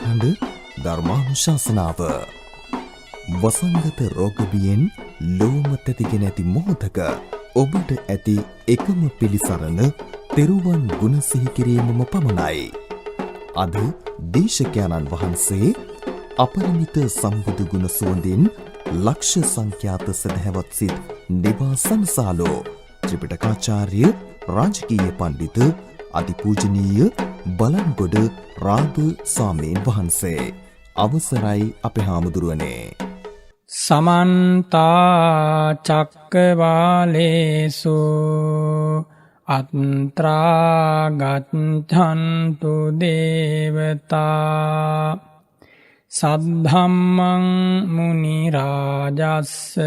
හඬ ධර්මානුශාසනාව. වසංගත රෝගබියෙන් ලෝම තැතිගෙන ඇති මොහොතක ඔබට ඇති එකම පිළිසරණ තෙරුවන් ගුණ සිහි කිරීමම පමණයි. අද දේශකයන්න් වහන්සේ අපරිමිත සම්බුදු ගුණ සුවඳින් ලක්ෂ සංඛ්‍යාත සදහැවත් සිත් නිවා සංසාලෝ ත්‍රිපිටකාචාර්ය රාජකීය පඬිතු අතිපූජනීය බලන්ගොඩ රාග ස්වාමීන් වහන්සේ. අවසරයි අපේ හාමුදුරුවනේ. සමන්තා චක්කවාලේසු අත්‍රා ගච්ඡන්තු දේවතා සද්ධම්මං මුනි රාජස්ස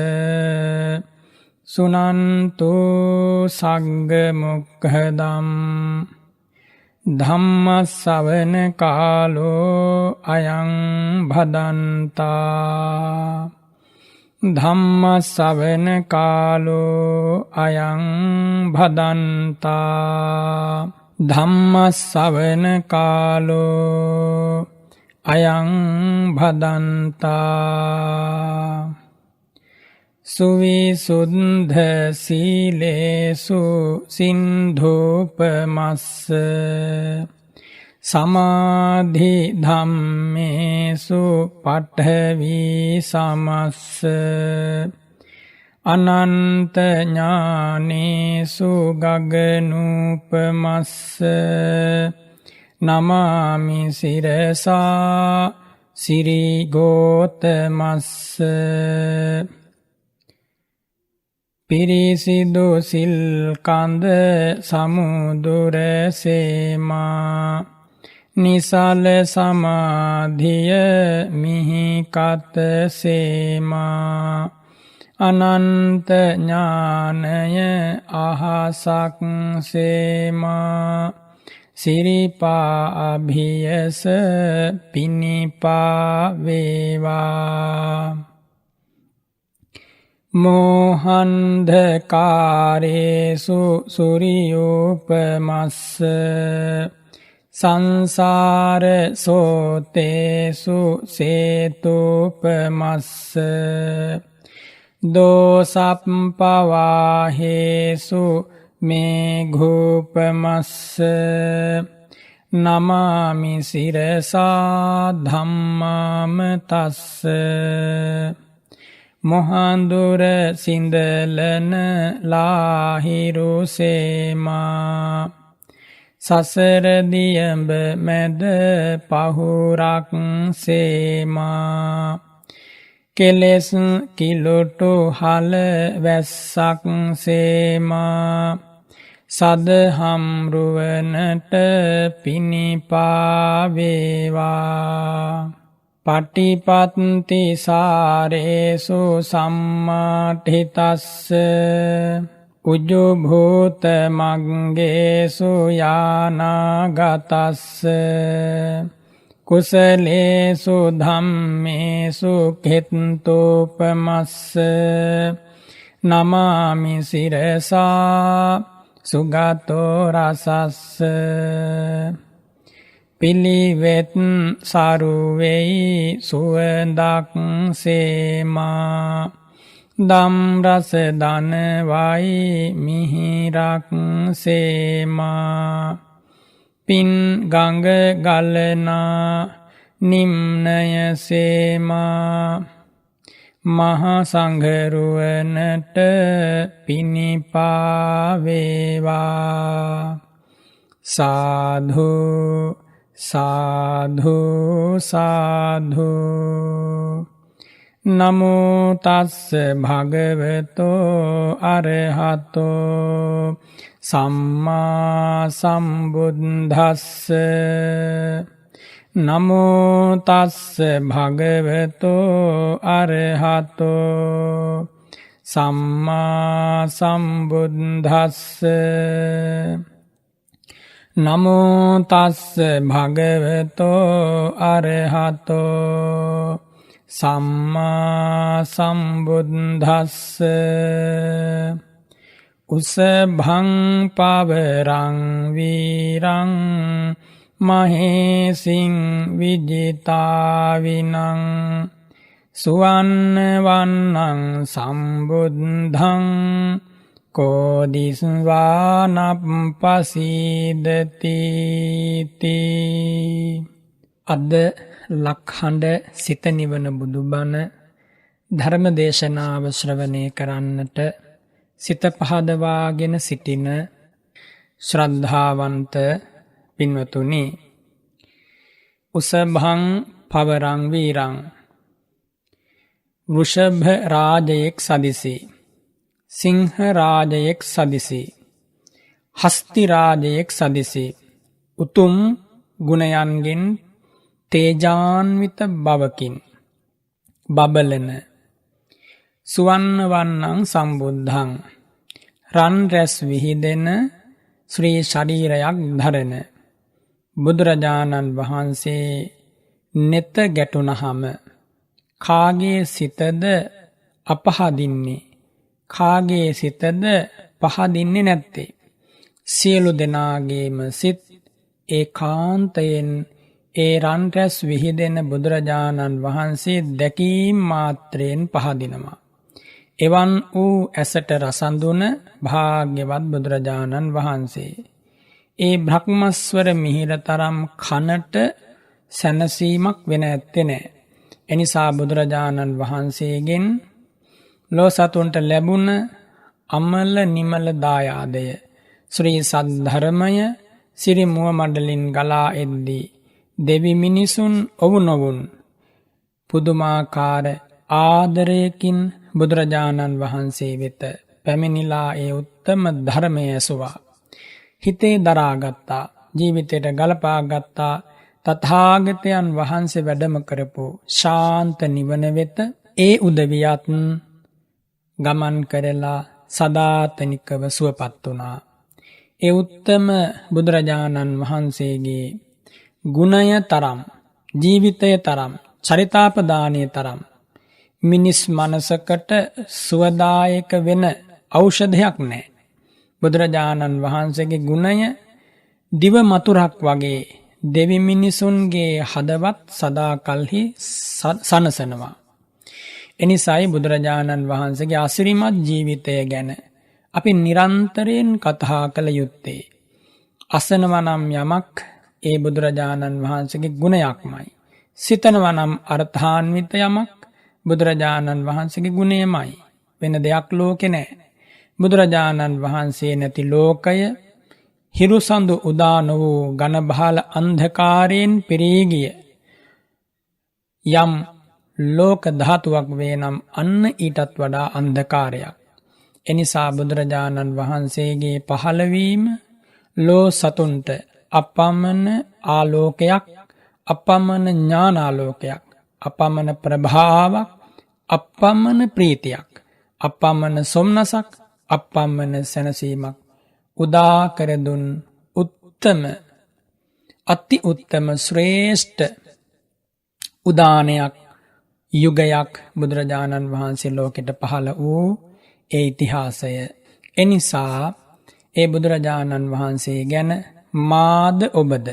සුනන්තු සග්ග මොක්ඛදම් ධම්ම ශ්‍රවණ කාලෝ අයං භදන්තා ධම්ම ශ්‍රවණ කාලෝ අයං භදන්තා ධම්ම ශ්‍රවණ කාලෝ අයං භදන්තා සුවිසුද්ධ සීලේසු සින්ධූපමස්ස සමාධි ධම්මේසු පඨවි සමස්ස අනන්ත ඥානේසු ගගනූපමස්ස නමාමි සිරසා සිරිගෝතමස්ස පිරිසිදු සිල් කඳ සමුදුර සේමා නිසල සමාධිය මිහිකත සේමා අනන්ත ඥානය අහසක් සේමා සිරිපා අභියස පිනිපා වේවා මෝහන්ධකාරේසු සුරියෝපමස්ස සංසාර සෝතේසු සේතෝපමස්ස දෝසප්පවාහේසු මේඝෝපමස්ස නමාමි සිරසා ධම්මාම තස්ස මොහන්දුර සිඳලන ලාහිරු සේමා සසර දියඹ මැද පහුරක් සේමා කෙලෙස් කිලොටු හල වැස්සක් සේමා සදහම් රුවනට පිනිපා වේවා පටිපත්ති සාරේසු සම්මාඨිතස්ස උජුභූත මග්ගේසු යානාගතස්ස කුසලේසු ධම්මේසු කෙත්තෝපමස්ස නමාමි සිරසා සුගතෝ රසස්ස පිළිවෙත් සරුවෙයි සුවඳක් සේමා දම් රස දනවයි මිහිරක් සේමා පින් ගඟ ගලනා නිම්නය සේමා මහා සංඝරුවනට පිනිපා වේවා සාධු සාධු සාධු නමෝ තස්ස භගවතෝ අරහතෝ සම්මා සම්බුද්දස්ස නමෝ තස්ස භගවතෝ අරහතෝ සම්මා සම්බුද්දස්ස නමෝ තස්ස භගවතෝ අරහතෝ සම්මා සම්බුද්දස්ස උසභං පවරං වීරං මහේසින් විජිතාවිනං සුවන්න වන්නං සම්බුද්ධං කෝදිස්වානප්පසීදති අද ලක්හඬ සිත නිවන බුදුබණ ධර්ම දේශනාව ශ්‍රවණය කරන්නට සිත පහදවාගෙන සිටින ශ්‍රද්ධාවන්ත පින්වතුනි, උසභං පවරං වීරං වෘෂභ රාජයෙක් සදිසි, සිංහ රාජයෙක් සදිසි, හස්ති රාජයෙක් සදිසි, උතුම් ගුණයන්ගෙන් තේජාන්විත බවකින් බබලන සුවන්න වන්නං සම්බුද්ධං රන් රැස් විහිදෙන ශ්‍රී ශරීරයක් ධරන බුදුරජාණන් වහන්සේ නෙත ගැටුණහම කාගේ සිතද අපහදින්නේ, කාගේ සිතද පහදින්නේ නැත්තේ? සියලු දෙනාගේම සිත් ඒකාන්තයෙන් ඒ රන් රැස් විහිදෙන බුදුරජාණන් වහන්සේ දැකීම් මාත්‍රයෙන් පහදිනවා. එවන් වූ ඇසට රසඳුන භාග්‍යවත් බුදුරජාණන් වහන්සේ ඒ බ්‍රහ්මස්වර මිහිර තරම් කනට සැනසීමක් වෙන ඇත්තේ නෑ. එනිසා බුදුරජාණන් වහන්සේගෙන් ලෝ සතුන්ට ලැබුණ අමල නිමල දායාදය ශ්‍රී සද්ධර්මය සිරි මුව මඩලින් ගලා එද්දී දෙවි මිනිසුන් ඔවු නොවුන් පුදුමාකාර ආදරයකින් බුදුරජාණන් වහන්සේ වෙත පැමිණිලා ඒ උත්තම ධර්මය ඇසුවා. හිතේ දරාගත්තා, ජීවිතයට ගලපාගත්තා. තථාගතයන් වහන්සේ වැඩම කරපු ශාන්ත නිවන වෙත ඒ උදවියත් ගමන් කරලා සදාතනිකව සුවපත් වුණා. ඒ උත්තම බුදුරජාණන් වහන්සේගේ ගුණය තරම්, ජීවිතය තරම්, චරිතාපදානය තරම් මිනිස් මනසකට සුවදායක වෙන ඖෂධයක් නැහැ. බුදුරජාණන් වහන්සේගේ ගුණය දිව මතුරක් වගේ දෙවි මිනිසුන්ගේ හදවත් සදාකල්හි සනසනවා. එනිසායි බුදුරජාණන් වහන්සේගේ අසිරිමත් ජීවිතය ගැන අපි නිරන්තරයෙන් කතා කළ යුත්තේ. අසනවා නම් යමක් ඒ බුදුරජාණන් වහන්සේගේ ගුණයක්මයි. සිතනවා නම් අර්ථාන්විත යමක් බුදුරජාණන් වහන්සේගේ ගුණයමයි. වෙන දෙයක් ලෝකේ නැහැ. බුදුරජාණන් වහන්සේ නැති ලෝකය හිරුසඳු උදා නො වූ ඝන බහල අන්ධකාරයෙන් පිරී ගිය යම් ලෝක ධාතුවක් වේ නම් අන්න ඊටත් වඩා අන්ධකාරයක්. එනිසා බුදුරජාණන් වහන්සේගේ පහළවීම ලෝ සතුන්ට අපමණ ආලෝකයක්, අපමණ ඥානාලෝකයක්, අපමණ ප්‍රභාවක්, අපමණ ප්‍රීතියක්, අපමණ සොම්නසක්, අපමණ සැනසීමක් උදා කර දුන් උත්තම, අති උත්තම ශ්‍රේෂ්ඨ උදානයක්, යුගයක් බුදුරජාණන් වහන්සේ ලෝකෙට පහළ වූ ඒ ඉතිහාසය. එනිසා ඒ බුදුරජාණන් වහන්සේ ගැන මාද ඔබද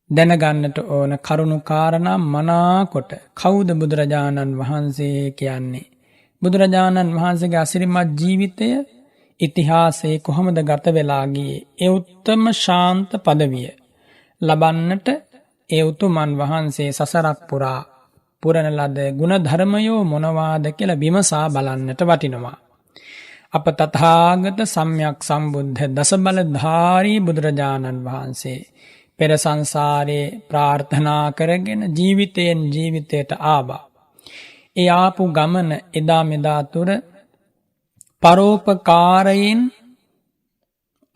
දැනගන්නට ඕන කරුණු කාරණා මනාකොට කවුද බුදුරජාණන් වහන්සේ කියන්නේ? බුදුරජාණන් වහන්සේගේ අසිරිමත් ජීවිතය ඉතිහාසයේ කොහොමද ගත වෙලා ගියේ? ඒ උත්තම ශාන්ත පදවිය ලබන්නට ඒ උතුමන් වහන්සේ සසරක් පුරා පුරන ලද ගුණ ධර්මයෝ මොනවාද කියලා විමසා බලන්නට වටිනවා. අප තථාගත සම්්‍යක් සම්බුද්ධ දසබලධාරී බුදුරජාණන් වහන්සේ පෙර සංසාරේ ප්‍රාර්ථනා කරගෙන ජීවිතයෙන් ජීවිතයට ආවා. ඒ ආපු ගමන එදා මෙදා තුර පරෝපකාරයෙන්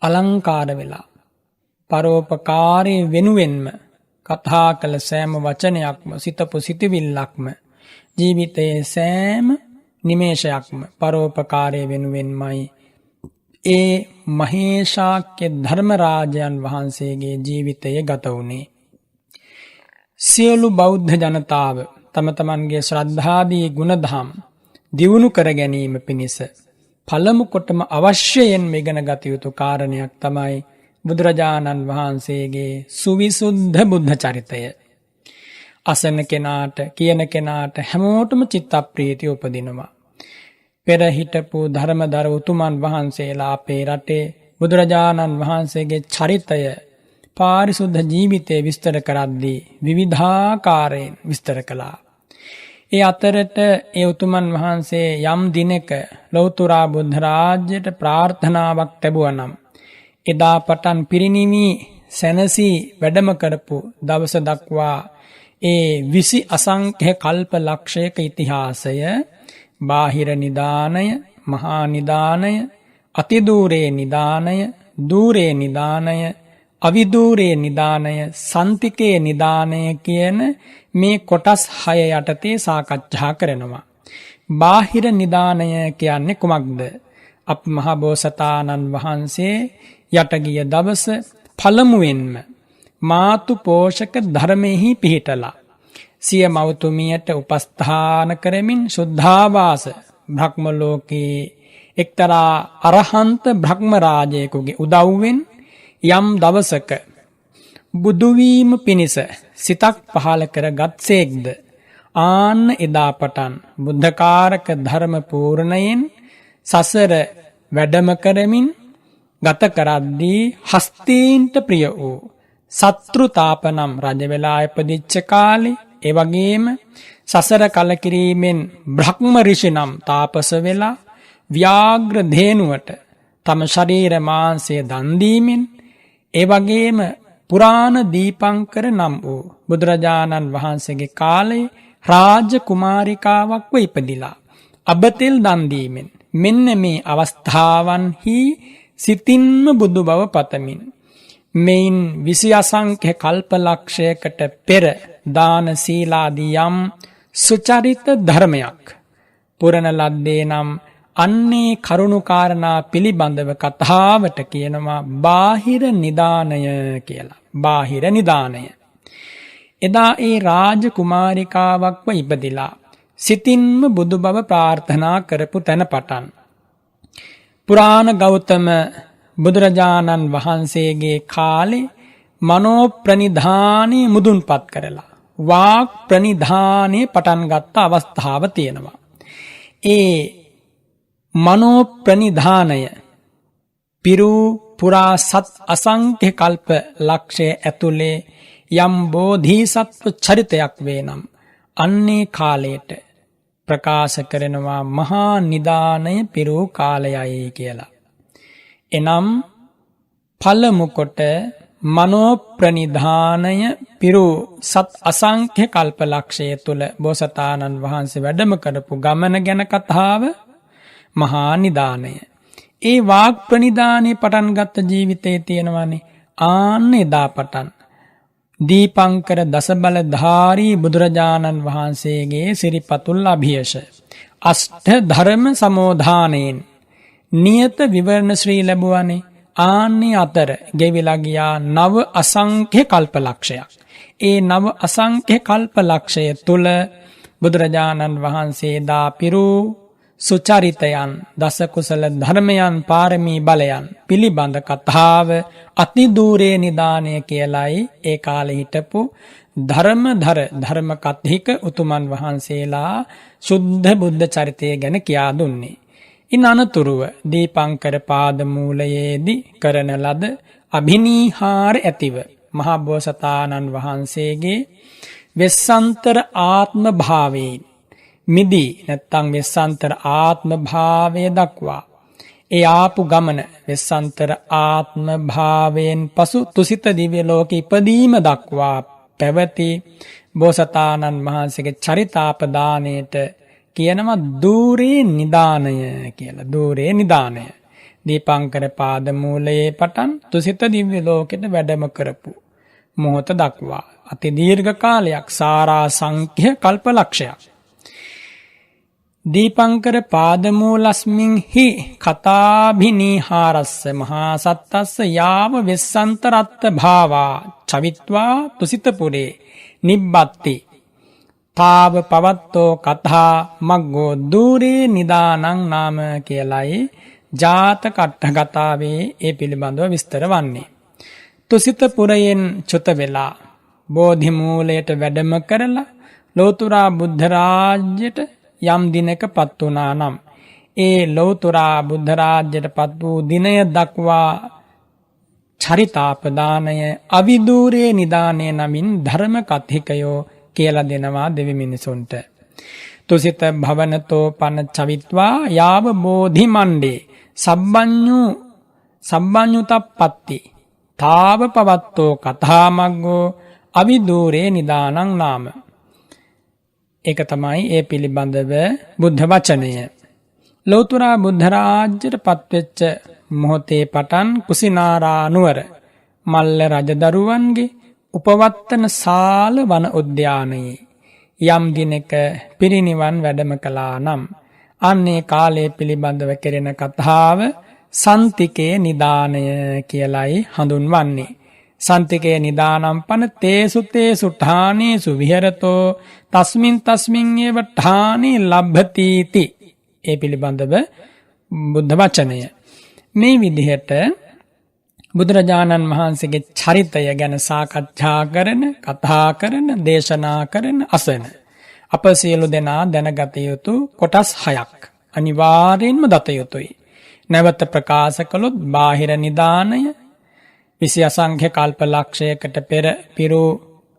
අලංකාර වෙලා, පරෝපකාරයේ වෙනුවෙන්ම කතා කළ සෑම වචනයක්ම, සිතපු සිතවිල්ලක්ම, ජීවිතයේ සෑම නිමේෂයක්ම පරෝපකාරයේ වෙනුවෙන්මයි ඒ මහේශාක්‍ය ධර්මරාජයන් වහන්සේගේ ජීවිතය ගත වුණේ. සියලු බෞද්ධ ජනතාව තම තමන්ගේ ශ්‍රද්ධාදී ගුණධම් දියුණු කර ගැනීම පිණිස පළමු කොටම අවශ්‍යයෙන් ඉගෙන ගත යුතු කාරණයක් තමයි බුදුරජාණන් වහන්සේගේ සුවිසුද්ධ බුද්ධ චරිතය අසන කෙනාට කියන කෙනාට හැමෝටම චිත්ත ප්‍රීතිය උපදිනවා. පෙර හිටපු ධර්මදර උතුමන් වහන්සේලා අපේ රටේ බුදුරජාණන් වහන්සේගේ චරිතය පාරිශුද්ධ ජීවිතය විස්තර කරද්දී විවිධාකාරයෙන් විස්තර කළා. ඒ අතරට ඒ උතුමන් වහන්සේ යම් දිනක ලෞතුරා බුද්ධ රාජ්‍යයට ප්‍රාර්ථනාවක් ලැබුවා නම් එදා පටන් පිරිනිවි සැනසී වැඩම කරපු දවස දක්වා ඒ 20 අසංඛ්‍ය කල්ප ලක්ෂයක ඉතිහාසය බාහිර නිදානය, මහා නිදානය, අතිදූරේ නිදානය, දූරේ නිදානය, අවිදූරේ නිදානය, සන්තිකේ නිදානය කියන මේ කොටස් 6 යටතේ සාකච්ඡා කරනවා. බාහිර නිදානය කියන්නේ කුමක්ද? අප මහ බෝසතාණන් වහන්සේ යට ගිය දවස පළමුවෙන්ම මාතු පෝෂක ධර්මෙහි පිහිටලා සිය මවතුමියට උපස්ථාන කරමින් සුද්ධාවාස බ්‍රහ්ම ලෝකේ එක්තරා අරහන්ත බ්‍රහ්ම රාජයෙකුගේ උදව්වෙන් යම් දවසක බුදු වීම පිණිස සිතක් පහළ කරගත්සේක්ද ආන්න එදා පටන් බුද්ධකාරක ධර්ම පූර්ණයෙන් සසර වැඩම කරමින් ගත කරද්දී හස්තීන්ට ප්‍රිය වූ සත්‍රුතාපනම් රජ වෙලා ඉපදිච්ච කාලේ ඒ වගේම සසර කලකිරීමෙන් බ්‍රහ්ම ඍෂි නම් තාපස වෙලා ව්‍යාග්‍ර ධේනුවට තම ශරීර මාංශය දන් දීමෙන් ඒ වගේම පුරාණ දීපංකර නම් වූ බුදුරජාණන් වහන්සේගේ කාලේ රාජ කුමාරිකාවක්ව ඉපදිලා අබතෙල් දන් දීමෙන් මෙන්න මේ අවස්ථාවන්හි සිතින්ම බුදු බව පතමින් මෙයින් 20 අසංඛ්‍ය කල්ප ලක්ෂයකට පෙර දාන සීලාදී යම් සුචරිත ධර්මයක් පුරණ ලද්දේ නම් අන්නේ කරුණු කාරණා පිළිබඳව කතාවට කියනවා බාහිර නිදානය කියලා. බාහිර නිදානය. එදා ඒ රාජ කුමාරිකාවක්ව ඉපදිලා සිතින්ම බුදු බව ප්‍රාර්ථනා කරපු තැන පටන් පුරාණ ගෞතම බුදුරජාණන් වහන්සේගේ කාලේ මනෝ ප්‍රනිධානයේ මුදුන්පත් කරලා වාක් ප්‍රනිධානයේ පටන් ගත්ත අවස්ථාව තියෙනවා. ඒ මනෝ ප්‍රනිධානය පිරු පුරා සත් අසංඛ්‍ය කල්ප ලක්ෂය ඇතුලේ යම් බෝධිසත්ව චරිතයක් වේනම් අන්නේ කාලයට ප්‍රකාශ කරනවා මහා නිදානය පිරු කාලයයි කියලා. එනම් පළමු කොට මනෝ ප්‍රනිධානය පිරු සත් අසංඛ්‍ය කල්ප ලක්ෂය තුල බෝසතාණන් වහන්සේ වැඩම කරපු ගමන ගැන කතාව මහා නිදානය. ඒ වාග් ප්‍රනිධානයේ පටන් ගත්ත ජීවිතයේ තියෙනවානේ ආන්න එදා පටන් දීපංකර දසබලධාරී බුදුරජාණන් වහන්සේගේ සිරිපතුල් අභියස අෂ්ඨ ධර්ම සමෝධානයෙන් නියත විවරණ ශ්‍රී ලැබුවානේ. ආන්නේ අතර ගෙවිලා ගියා නව අසංඛ්‍ය කල්ප ලක්ෂයක්. ඒ නව අසංඛ්‍ය කල්ප ලක්ෂය තුල බුදුරජාණන් වහන්සේ දා පිරු සුචරිතයන් දස කුසල ධර්මයන් පාරමී බලයන් පිළිබඳ කතාව අති දූරේ නිදානය කියලයි ඒ කාලේ හිටපු ධර්මධර ධර්ම කතික උතුමන් වහන්සේලා සුද්ධ බුද්ධ චරිතය ගැන කියා දුන්නේ. ඉන් අනතුරුව දීපංකර පාදමූලයේදී කරන ලද අභිනීහාර ඇතිව මහා බෝසතාණන් වහන්සේගේ වෙස්සන්තර ආත්ම භාවයෙන් මිදී නැත්තං වෙස්සන්තර ආත්ම භාවය දක්වා ඒ ආපු ගමන වෙස්සන්තර ආත්ම භාවයෙන් පසු තුසිත දිව්‍ය ලෝක ඉපදීම දක්වා පැවති බෝසතාණන් වහන්සේගේ චරිතාපදානයට කියනවා දූරේ නිදානය කියලා. දූරේ නිදානය. දීපංකර පාදමූලයේ පටන් තුසිත දිව්‍ය ලෝකෙට වැඩම කරපු මොහොත දක්වා අති දීර්ඝ කාලයක් සාරා සංඛ්‍ය කල්ප ලක්ෂයක්. දීපංකර පාදමූලස්මින් හි කතාභිනීහාරස්ස මහා සත්තස්ස යාව වෙස්සන්තරත්ත භාවා චවිත්වා තුසිතපුරේ නිබ්බත්ති තාව පවත්තෝ කතා මග්ගෝ දූරේ නිදානං නාම කියලයි ජාතක අට්ඨ කතාවේ ඒ පිළිබඳව විස්තර වන්නේ. තුසිත පුරයෙන් චුත වෙලා බෝධි මූලයට වැඩම කරලා ලෝතුරා බුද්ධ රාජ්‍යයට යම් දිනකපත් වුණා නම් ඒ ලෝතුරා බුද්ධ රාජ්‍යයටපත් වූ දිනය දක්වා චරිතාපදානය අවිදූරේ නිදානය නමින් ධර්ම කථිකයෝ කියලා දෙනවා දෙවි මිනිසුන්ට. තුසිත භවනතෝ පන චවිත්වා යාව බෝධි මණ්ඩේ සබ්බඤ්ඤුතප්පත්ති තාව පවත්තෝ කථාමග්ගෝ අවිදූරේ නිදානං නාම. ඒක තමයි ඒ පිළිබඳව බුද්ධ වචනය. ලෝතුරා බුද්ධ රාජ්‍යයට පත්වෙච්ච මොහොතේ පටන් කුසිනාරා නුවර මල්ල රජදරුවන්ගේ උපවත්තන සාල වන උද්‍යානයේ යම් දිනක පිරිනිවන් වැඩම කළා නම් අන්නේ කාලයේ පිළිබඳව කෙරෙන කතාව සන්තිකේ නිදානය කියලයි හඳුන්වන්නේ. සන්තිකේ නිදානම් පන තේසු තේසු ඨානේසු විහෙරතෝ තස්මින් තස්මින් ඒව ඨානේ ලබ්භතිති. ඒ පිළිබඳව බුද්ධ වචනය. මේ විදිහට බුදුරජාණන් වහන්සේගේ චරිතය ගැන සාකච්ඡා කරන, කතා කරන, දේශනා කරන, අසන අප සියලු දෙනා දැනගත යුතු කොටස් 6ක් අනිවාර්යෙන්ම දත යුතුයි. නැවත ප්‍රකාශ කළොත් බාහිර නිදානය 20 අසංඛ්‍ය කල්ප ලක්ෂයකට පෙර පිරු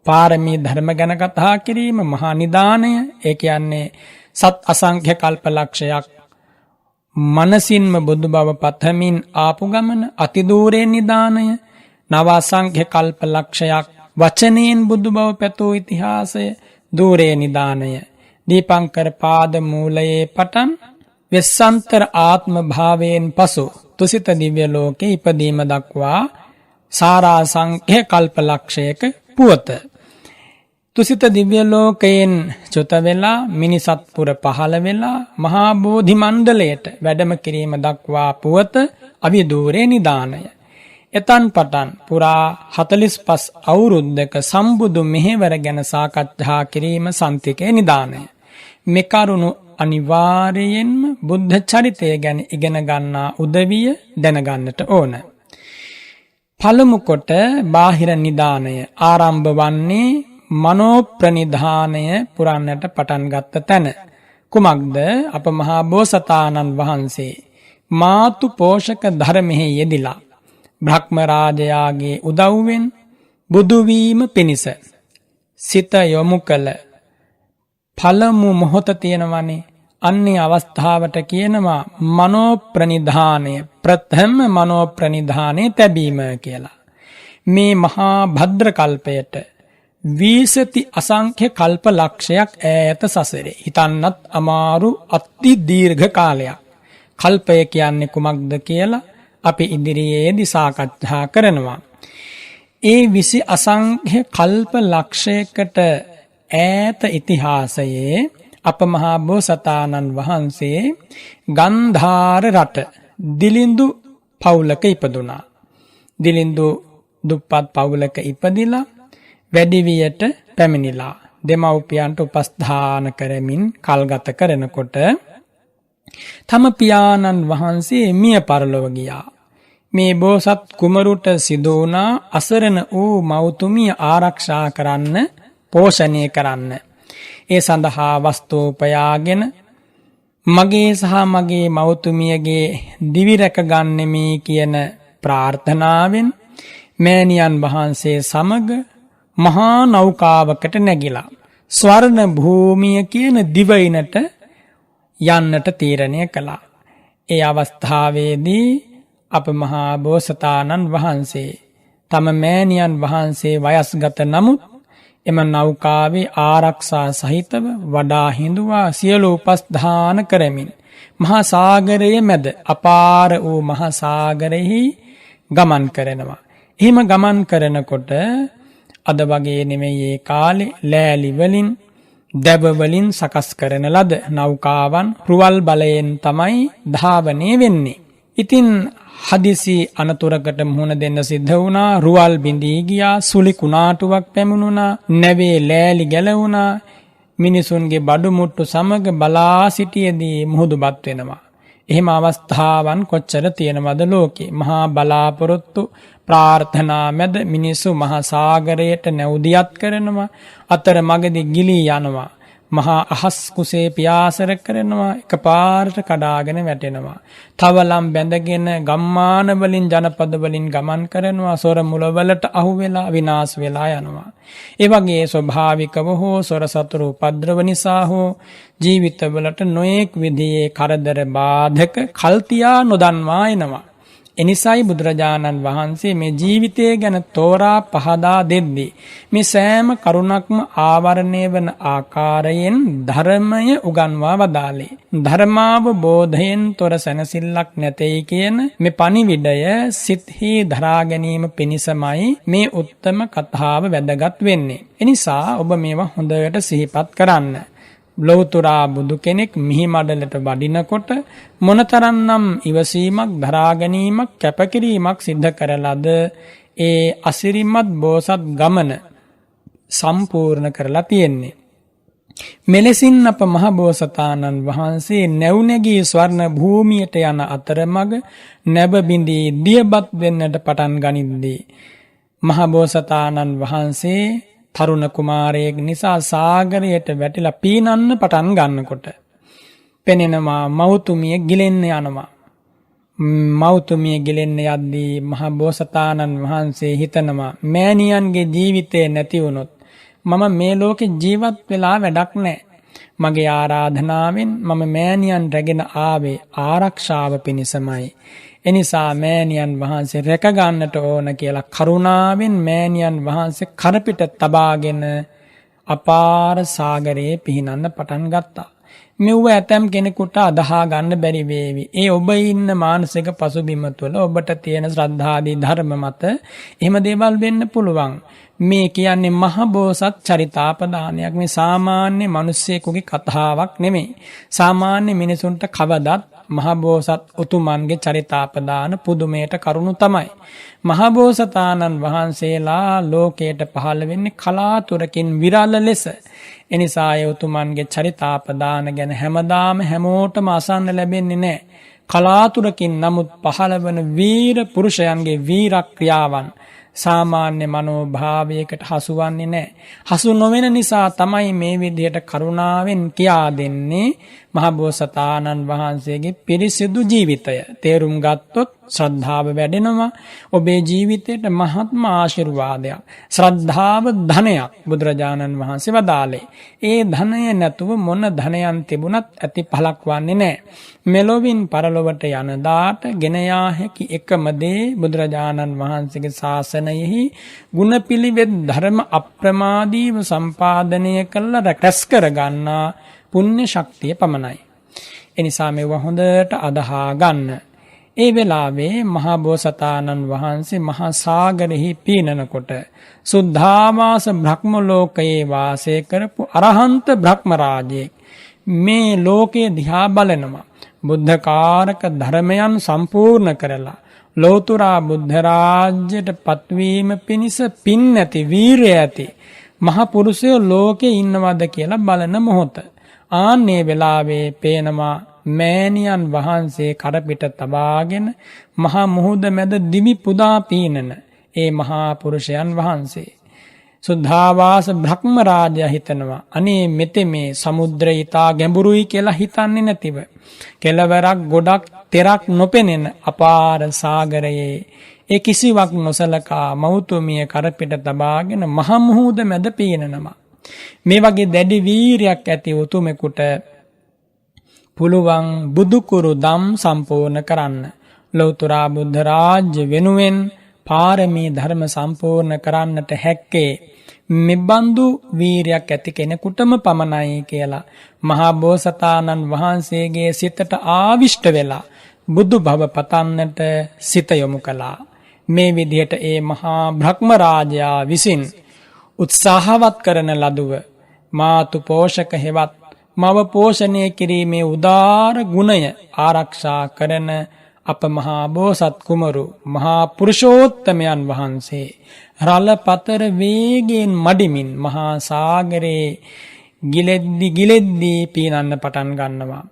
පාරමී ධර්ම ගැන කතා කිරීම මහා නිදානය. ඒ කියන්නේ සත් අසංඛ්‍ය කල්ප ලක්ෂයක් මනසින්ම බුදු බව පතමින් ආපු ගමන අතිදූරේ නිදානය. නව අසංඛ්‍ය කල්ප ලක්ෂයක් වචනයෙන් බුදු බව පැතූ ඉතිහාසය දූරේ නිදානය. දීපංකර පාද මූලයේ පටන් වෙස්සන්තර ආත්ම භාවයෙන් පසු තුසිත දිව්‍ය ලෝකේ ඉපදීම දක්වා සාරාසංඛ්‍ය කල්ප ලක්ෂයක පුවත. තුසිත දිව්‍ය ලෝකයෙන් චුත වෙලා මිනිසත්පුර පහළ වෙලා මහා බෝධි මණ්ඩලයට වැඩම කිරීම දක්වා පුවත අවිදූරේ නිදානය. එතන් පටන් පුරා 45 අවුරුද්දක සම්බුදු මෙහෙවර ගැන සාකච්ඡා කිරීම සන්තිකේ නිදානය. මේ කරුණු අනිවාර්යයෙන්ම බුද්ධ චරිතය ගැන ඉගෙන ගන්නා උදවිය දැනගන්නට ඕන. පළමු කොට බාහිර නිදානය ආරම්භ වන්නේ මනෝ ප්‍රනිධානය පුරන්නට පටන් ගත්ත තැන. කුමක්ද? අප මහා බෝසතාණන් වහන්සේ මාතු පෝෂක ධර්මෙහි යෙදිලා බ්‍රහ්ම රාජයාගේ උදව්වෙන් බුදු වීම පිණිස සිත යොමු කළ පළමු මොහොත තියෙනවනේ. අන්නේ අවස්ථාවට කියනවා මනෝ ප්‍රනිධානය, ප්‍රථම මනෝ ප්‍රනිධානය තැබීම කියලා. මේ මහා භද්‍ර කල්පයට 20 අසංඛ්‍ය කල්ප ලක්ෂයක් ඈත සසරේ හිතන්නත් අමාරු අති දීර්ඝ කාලයක්. කල්පය කියන්නේ කුමක්ද කියලා අපි ඉදිරියේදී සාකච්ඡා කරනවා. ඒ 20 අසංඛ්‍ය කල්ප ලක්ෂයකට ඈත ඉතිහාසයේ අප මහා බෝසතාණන් වහන්සේ ගන්ධාර රට දිලිඳු පවුලක ඉපදුනා. දිලිඳු දුප්පත් පවුලක ඉපදිලා වැඩිවියට පැමිණිලා දෙමව්පියන්ට උපස්ථාන කරමින් කල්ගත කරනකොට තම පියාණන් වහන්සේ මිය පරලොව ගියා. මේ බෝසත් කුමරුට සිදු වුණා අසරණ වූ මව්තුමිය ආරක්ෂා කරන්න, පෝෂණය කරන්න. ඒ සඳහා වස්තූපයාගෙන මගේ සහ මගේ මව්තුමියගේ දිවි රැක ගන්නෙමි කියන ප්‍රාර්ථනාවෙන් මෑණියන් වහන්සේ සමග මහා නෞකාවකට නැගිලා ස්වර්ණ භූමිය කියන දිවයිනට යන්නට තීරණය කළා. ඒ අවස්ථාවේදී අප මහා බෝසතාණන් වහන්සේ තම මෑණියන් වහන්සේ වයස්ගත නමුත් එම නෞකාවේ ආරක්ෂා සහිතව වඩා හිඳුවා සියලු උපස්ථාන කරමින් මහා සාගරයේ මැද අපාර වූ මහා සාගරෙහි ගමන් කරනවා. එහෙම ගමන් කරනකොට අද වගේ නෙමෙයි ඒ කාලේ ලෑලි වලින් දැව වලින් සකස් කරන ලද නෞකාවන් රුවල් බලයෙන් තමයි ධාවනය වෙන්නේ. ඉතින් හදිසි අනතුරකට මුහුණ දෙන්න සිද්ධ වුණා. රුවල් බිඳී ගියා, සුලි කුණාටුවක් පැමුණුණා, නැවේ ලෑලි ගැලවුණා. මිනිසුන්ගේ බඩු මුට්ටු සමග බලා සිටියේදී මුහුදුබත් වෙනවා. එහෙම අවස්ථාවන් කොච්චර තියෙනවද ලෝකේ. මහා බලාපොරොත්තු ප්‍රාර්ථනා මැද මිනිස්සු මහා සාගරයට නැවුදියත් කරනවා. අතර මගදී ගිලී යනවා. මහා අහස් කුසේ පියාසර කරනවා. එකපාරට කඩාගෙන වැටෙනවා. තවලම් බැඳගෙන ගම්මාන වලින් ජනපද වලින් ගමන් කරනවා. සොර මුලවලට අහු වෙලා විනාශ වෙලා යනවා. ඒ වගේ ස්වභාවිකව හෝ සොර සතුරු උපද්‍රව නිසා හෝ ජීවිතවලට නොඑක් විදිහේ කරදර බාධක කල්තියා නොදන්වා එනවා. එනිසායි බුදුරජාණන් වහන්සේ මේ ජීවිතය ගැන තෝරා පහදා දෙද්දී මේ සෑම කරුණක්ම ආවරණය වන ආකාරයෙන් ධර්මය උගන්වා වදාළේ. ධර්මාවබෝධයෙන් තොර සැනසෙල්ලක් නැtei කියන මේ පණිවිඩය සිත්හි දරා ගැනීම පිණිසමයි මේ උත්තම කතාව වැදගත් වෙන්නේ. එනිසා ඔබ මේවා හොඳට සිහිපත් කරන්න. ලෞතුරා බුදු කෙනෙක් මිහි මඩලට වඩිනකොට මොනතරම්නම් ඉවසීමක් දරා ගැනීමක් කැපකිරීමක් සිද්ධ කරලාද ඒ අසිරිමත් බෝසත් ගමන සම්පූර්ණ කරලා තියෙන්නේ. මෙලෙසින් අප මහ බෝසතාණන් වහන්සේ නැවුනැගී ස්වර්ණ භූමියට යන අතරමඟ නැබ බිඳී දියබත් වෙන්නට පටන් ගනිද්දී මහ බෝසතාණන් වහන්සේ තරුණ කුමාරයෙක් නිසා සාගරයට වැටිලා පීනන්න පටන් ගන්නකොට පෙනෙනවා මෞතුමිය ගිලෙන්න යනවා. මෞතුමිය ගිලෙන්න යද්දී මහ බෝසතාණන් වහන්සේ හිතනවා මෑණියන්ගේ ජීවිතේ නැති වුණොත් මම මේ ලෝකේ ජීවත් වෙලා වැඩක් නැහැ. මගේ ආරාධනාවෙන් මම මෑණියන් රැගෙන ආවේ ආරක්ෂාව පිණිසමයි. එනිසා මෑණියන් වහන්සේ රැක ගන්නට ඕන කියලා කරුණාවෙන් මෑණියන් වහන්සේ කරපිට තබාගෙන අපාර සාගරයේ පිහිනන්න පටන් ගත්තා. මෙව්ව ඇතම් කෙනෙකුට අදහා ගන්න බැරි වේවි. ඒ ඔබ ඉන්න මානසික පසුබිම තුළ ඔබට තියෙන ශ්‍රද්ධාදී ධර්ම මත එහෙම දේවල් වෙන්න පුළුවන්. මේ කියන්නේ මහ බෝසත් චරිතාපදානයක්. මේ සාමාන්‍ය මිනිස්සෙකුගේ කතාවක් නෙමෙයි. සාමාන්‍ය මිනිසුන්ට කවදත් මහ බෝසත් උතුමන්ගේ චරිතාපදාන පුදුමයට කරුණු තමයි. මහ බෝසතාණන් වහන්සේලා ලෝකයට පහළ වෙන්නේ කලාතුරකින් විරල ලෙස. එනිසා ඒ උතුමන්ගේ චරිතාපදාන ගැන හැමදාම හැමෝටම අසන්න ලැබෙන්නේ නැහැ. කලාතුරකින් නමුත් පහළ වන වීර පුරුෂයන්ගේ වීර ක්‍රියාවන් සාමාන්‍ය මනෝභාවයකට හසුවන්නේ නැහැ. හසු නොවන නිසා තමයි මේ විදිහට කරුණාවෙන් කියා දෙන්නේ මහ බෝසතාණන් වහන්සේගේ පිරිසිදු ජීවිතය. තේරුම් ගත්තොත් ශ්‍රද්ධාව වැඩෙනවා. ඔබේ ජීවිතයට මහත්ම ආශිර්වාදයක්. ශ්‍රද්ධාව ධනයක් බුදුරජාණන් වහන්සේ වදාළේ. ඒ ධනය නැතුව මොන ධනයන් තිබුණත් ඇති පළක් වන්නේ නැහැ. මෙලොවින් පරලොවට යන දාට ගෙන යා හැකි එකම දේ බුදුරජාණන් වහන්සේගේ ශාසනයෙහි ගුණපිළිවෙත් ධර්ම අප්‍රමාදීව සම්පාදනය කළ රැස් කර ගන්නා පුණ්‍ය ශක්තිය පමණයි. එනිසා මේවා හොඳට අදහා ගන්න. ඒ වෙලාවේ මහා බෝසතාණන් වහන්සේ මහා සාගරෙහි පීනනකොට සුද්ධාවාස බ්‍රහ්ම ලෝකයේ වාසය කරපු අරහන්ත බ්‍රහ්ම රාජයෙක් මේ ලෝකයේ දිහා බලනවා. බුද්ධකාරක ධර්මයන් සම්පූර්ණ කරලා ලෝතුරා බුද්ධ රාජ්‍යයට පත්වීම පිණිස පින් නැති වීරය ඇති මහ පුරුෂයෝ ලෝකේ ඉන්නවද කියලා බලන මොහොත. ආන්නේ වෙලාවේ පේනවා මෑණියන් වහන්සේ කරපිට තබාගෙන මහා මුහුද මැද දිවි පුදා පීනන ඒ මහා පුරුෂයන් වහන්සේ. සුද්ධාවාස බ්‍රහ්ම රාජයා හිතනවා අනේ මෙතේ මේ සමුද්‍රය ඊතා ගැඹුරුයි කියලා හිතන්නේ නැතිව කෙළවරක් ගොඩක් තෙරක් නොපෙනෙන අපාර සාගරයේ ඒ කිසිවක් නොසලකා මෞතුමිය කරපිට තබාගෙන මහ මුහුද මැද පීනනවා. මේ වගේ දැඩි වීරයක් ඇති උතුමෙකුට පුළුවන් බුදුකුරු දම් සම්පූර්ණ කරන්න. ලෞතුරා බුද්ධ රාජ්‍ය වෙනුවෙන් පාරමී ධර්ම සම්පූර්ණ කරන්නට හැක්කේ මෙබඳු වීරයක් ඇති කෙනෙකුටම පමණයි කියලා මහා බෝසතාණන් වහන්සේගේ සිතට ආවිෂ්ඨ වෙලා බුදු භව පතන්නට සිත යොමු කළා. මේ විදිහට ඒ මහා බ්‍රහ්ම රාජයා විසින් උත්සාහවත් කරන ලදුව මාතු පෝෂක හෙවත් මව පෝෂණය කිරීමේ උදාර ගුණය ආරක්ෂා කරන අප මහා බෝසත් කුමරු මහා පුරුෂෝත්තමයන් වහන්සේ රළ පතර වේගයෙන් මඩිමින් මහා සාගරේ ගිලෙද්දි පීනන්න පටන් ගන්නවා.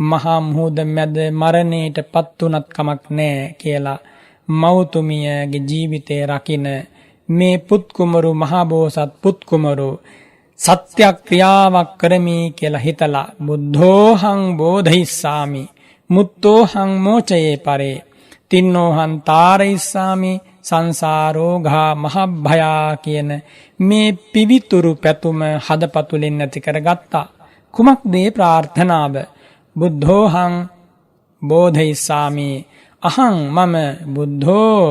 මහා මුහුද මැද මරණයට පත් වුණත් කමක් නැහැ කියලා මෞතුමියගේ ජීවිතේ රකින්න මේ පුත්කුමරු මහා බෝසත් පුත්කුමරු සත්‍යක්‍රියාවක් කරමි කියලා හිතලා බුද්ධෝහං බෝධිස්සාමි මුත්තෝහං මෝචයේ පරේ තින්නෝහං තාරයිස්සාමි සංසාරෝඝා මහභයා කියන මේ පිවිතුරු පැතුම හදපතුලෙන් නැති කරගත්තා. කුමක්ද මේ ප්‍රාර්ථනාව? බුද්ධෝහං බෝධිස්සාමි අහං මම බුද්ධෝ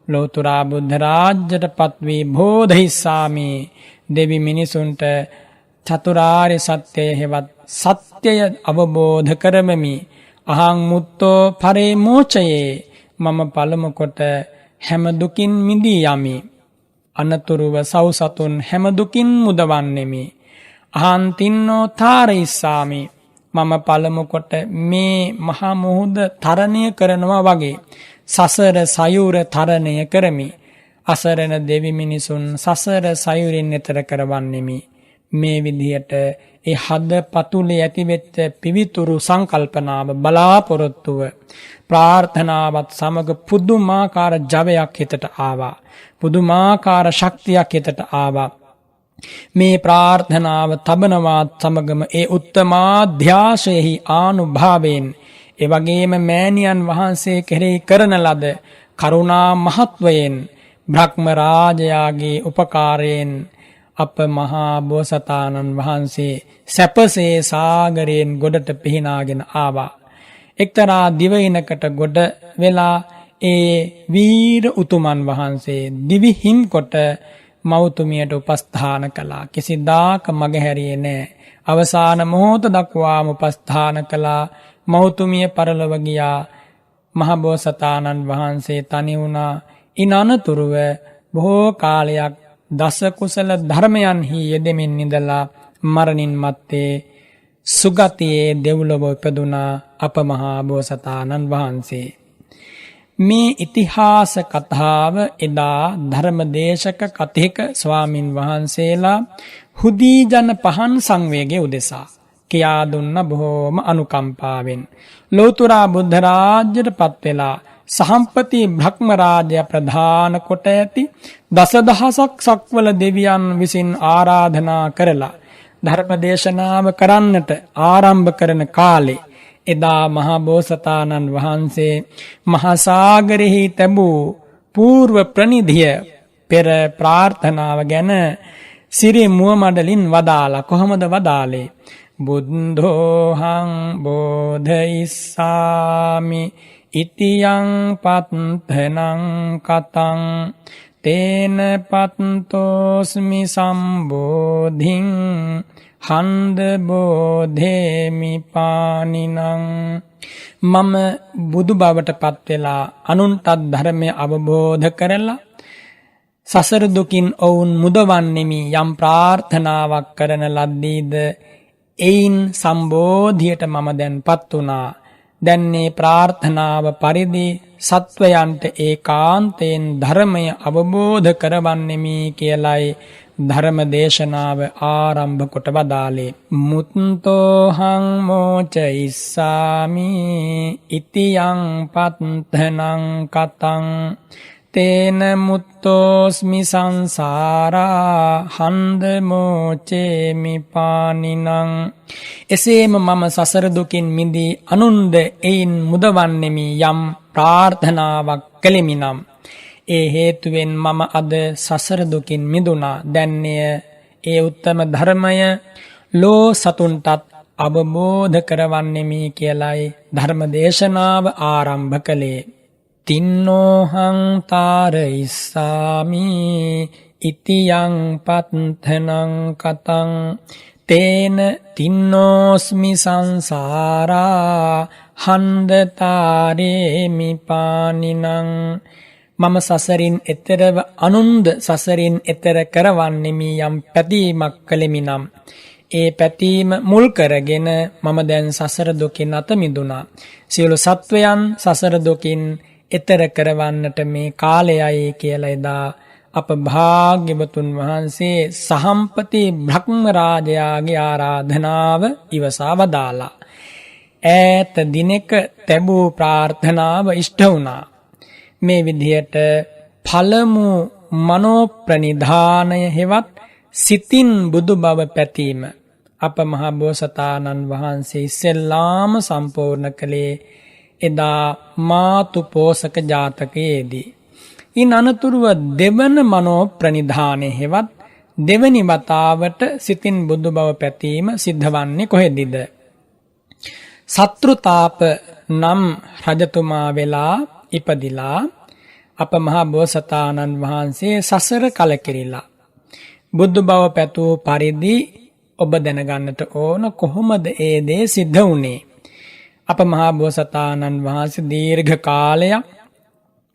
ලෝතුරා බුද්ධ රාජ්‍යයට පත්වී බෝධිස්සාමි දෙවි මිනිසුන්ට චතුරාර්ය සත්‍යය හෙවත් සත්‍යය අවබෝධ කරමමි. අහං මුත්තෝ පරේ මෝචයේ මම පළමු කොට හැම දුකින් මිදී යමි. අනතුරුව සව්සතුන් හැම දුකින් මුදවන්නෙමි. අහං තින්නෝ තාරයිස්සාමි මම පළමු කොට මේ මහා මුහුද තරණය කරනවා වගේ සසර සයුර තරණය කරමි. අසරණ දෙවි මිනිසුන් සසර සයුරින් එතර කරවන්නෙමි. මේ විදිහට ඒ හද පතුලේ ඇතිවෙච්ච පිවිතුරු සංකල්පනාව බලාපොරොත්තුව ප්‍රාර්ථනාවත් සමග පුදුමාකාර ජවයක් හිතට ආවා. පුදුමාකාර ශක්තියක් හිතට ආවා. මේ ප්‍රාර්ථනාව තබනවත් සමගම ඒ උත්තමාධ්‍යාශයෙහි ආනුභාවයෙන් ඒ වගේම මෑණියන් වහන්සේ කෙරෙහි කරන ලද කරුණා මහත්වයෙන් බ්‍රහ්ම රාජයාගේ උපකාරයෙන් අප මහා බෝසතාණන් වහන්සේ සැපසේ සාගරයෙන් ගොඩට පිහිනාගෙන ආවා. එක්තරා දිවයිනකට ගොඩ වෙලා ඒ වීර උතුමන් වහන්සේ දිවිහිම් කොට මෞතුමියට උපස්ථාන කළා. කිසිදාක මගහැරියේ නැහැ. අවසාන මොහොත දක්වාම උපස්ථාන කළා. මෞතුමිය පරලොව ගියා. මහ බෝසතාණන් වහන්සේ තනි වුණා. ඉන් අනතුරුව බොහෝ කාලයක් දස කුසල ධර්මයන්හි යෙදෙමින් ඉඳලා මරණින් මත්තේ සුගතියේ දෙව්ලොව ඉපදුනා අප මහා බෝසතාණන් වහන්සේ. මේ ඉතිහාස කතාව එදා ධර්මදේශක කතික ස්වාමින් වහන්සේලා හුදී ජන පහන් සංවේගයේ උදෙසා කියා දුන්න බොහෝම අනුකම්පාවෙන් ලෝතුරා බුද්ධ රාජ්‍යයට පත් වෙලා සහම්පති බ්‍රහ්ම රාජ්‍ය ප්‍රධාන කොට ඇති දසදහසක් සක්වල දෙවියන් විසින් ආරාධනා කරලා ධර්මදේශනාව කරන්නට ආරම්භ කරන කාලේ එදා මහා බෝසතාණන් වහන්සේ මහා සාගරෙහි තැබූ పూర్ව ප්‍රනිධිය පෙර ප්‍රාර්ථනාව ගැන සිරි මුව මඩලින් වදාලා. කොහොමද වදාලේ? බුද්ධෝහං බෝධිස්සාමි ඉතියං පත්තනං කතං තේන පත්තෝස්මි සම්බෝධින් හන්ද බෝධේමි පානිනං. මම බුදු බවට පත් වෙලා අනුන්ටත් ධර්මය අවබෝධ කරලා සසර දුකින් ඔවුන් මුදවන්නෙමි යම් ප්‍රාර්ථනාවක් කරන ලද්දීද එයින් සම්බෝධියට මම දැන් පත් වුණා. දැන් මේ ප්‍රාර්ථනාව පරිදි සත්වයන්ට ඒකාන්තයෙන් ධර්මය අවබෝධ කරවන්නෙමි කියලයි ධර්ම දේශනාව ආරම්භ කොට වදාලේ. මුත්තෝහං මෝචයිස්සාමි ඉතියං පත්තනං කතං තේන මුත්තෝස්මි සංසාරා හන්ද මෝචේමි පානිනං. එසේම මම සසර දුකින් මිදී අනුන්ද එයින් මුදවන්නෙමි යම් ප්‍රාර්ථනාවක් කළෙමිනම් ඒ හේතුවෙන් මම අද සසර දුකින් මිදුණා. දැන්ය ඒ උත්තම ධර්මය ලෝ සතුන්ටත් අවබෝධ කරවන්නෙමි කියලයි ධර්ම දේශනාව ආරම්භ කළේ. තින්නෝහං තාරයිස්සාමි ඉතියං පත්තනං කතං තේන තින්නෝස්මි සංසාරා හන්දතාරේමි පානිනං. මම සසරින් එතරව අනුන්ද සසරින් එතර කරවන්නෙමි යම් පැතීමක් කළෙමිනම් ඒ පැතීම මුල් කරගෙන මම දැන් සසර දුකින් අත මිදුණා. සියලු සත්වයන් සසර දුකින් එතර කරවන්නට මේ කාලයයි කියලා එදා අප භාග්‍යවතුන් වහන්සේ සහම්පති බ්‍රහ්ම රාජයාගේ ආරාධනාව ඉවසා වදාලා. ඈත දිනක තැබූ ප්‍රාර්ථනාව ඉෂ්ට වුණා. මේ විදිහට පළමු මනෝ ප්‍රනිධානය හෙවත් සිතින් බුදු බව පැතීම අප මහ බෝසතාණන් වහන්සේ ඉස්සෙල්ලාම සම්පූර්ණ කළේ එදා මාතු පෝසක ජාතකයේදී. ඉන් අනතුරුව දෙවන මනෝ ප්‍රනිධානය හෙවත් දෙවනි වතාවට සිතින් බුදු බව පැතීම සිද්ධ වන්නේ කොහෙදද? සත්‍රුතාප නම් රජතුමා වෙලා ඉපදිලා අප මහා බෝසතාණන් වහන්සේ සසර කලකිරිලා බුදු බව පැතූ පරිදි ඔබ දැනගන්නට ඕන කොහොමද ඒ දේ සිද්ධ වුණේ? අප මහා බෝසතාණන් වහන්සේ දීර්ඝ කාලයක්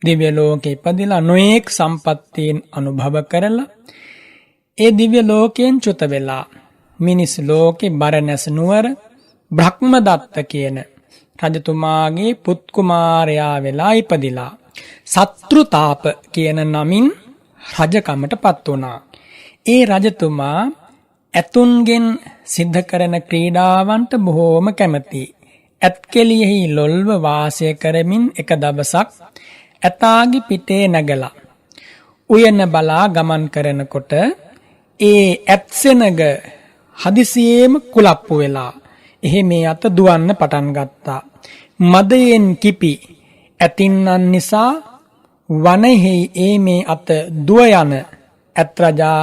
දිව්‍ය ලෝකේ ඉපදිලා නොඑක් සම්පත්තීන් අනුභව කරලා ඒ දිව්‍ය ලෝකයෙන් චුත වෙලා මිනිස් ලෝකේ බරණැස් නුවර බ්‍රහ්මදත්ත කියන රජතුමාගේ පුත් කුමාරයා වෙලා ඉපදිලා සත්‍රුතාප කියන නමින් රජකමට පත් වුණා. ඒ රජතුමා ඇතුන්ගෙන් සිද්ධ කරන ක්‍රීඩාවන්ට බොහෝම කැමතියි. ඇත්කෙලියෙහි ලොල්ව වාසය කරමින් එක දවසක් ඇතාගේ පිටේ නැගලා උයන බලා ගමන් කරනකොට ඒ ඇත්සෙනග හදිසියේම කුලප්පු වෙලා එහෙ මේ අත දුවන්න පටන් ගත්තා. මදයෙන් කිපි ඇතින්නන් නිසා වනයෙහි ඒ මේ අත දුව යන ඇත් රජා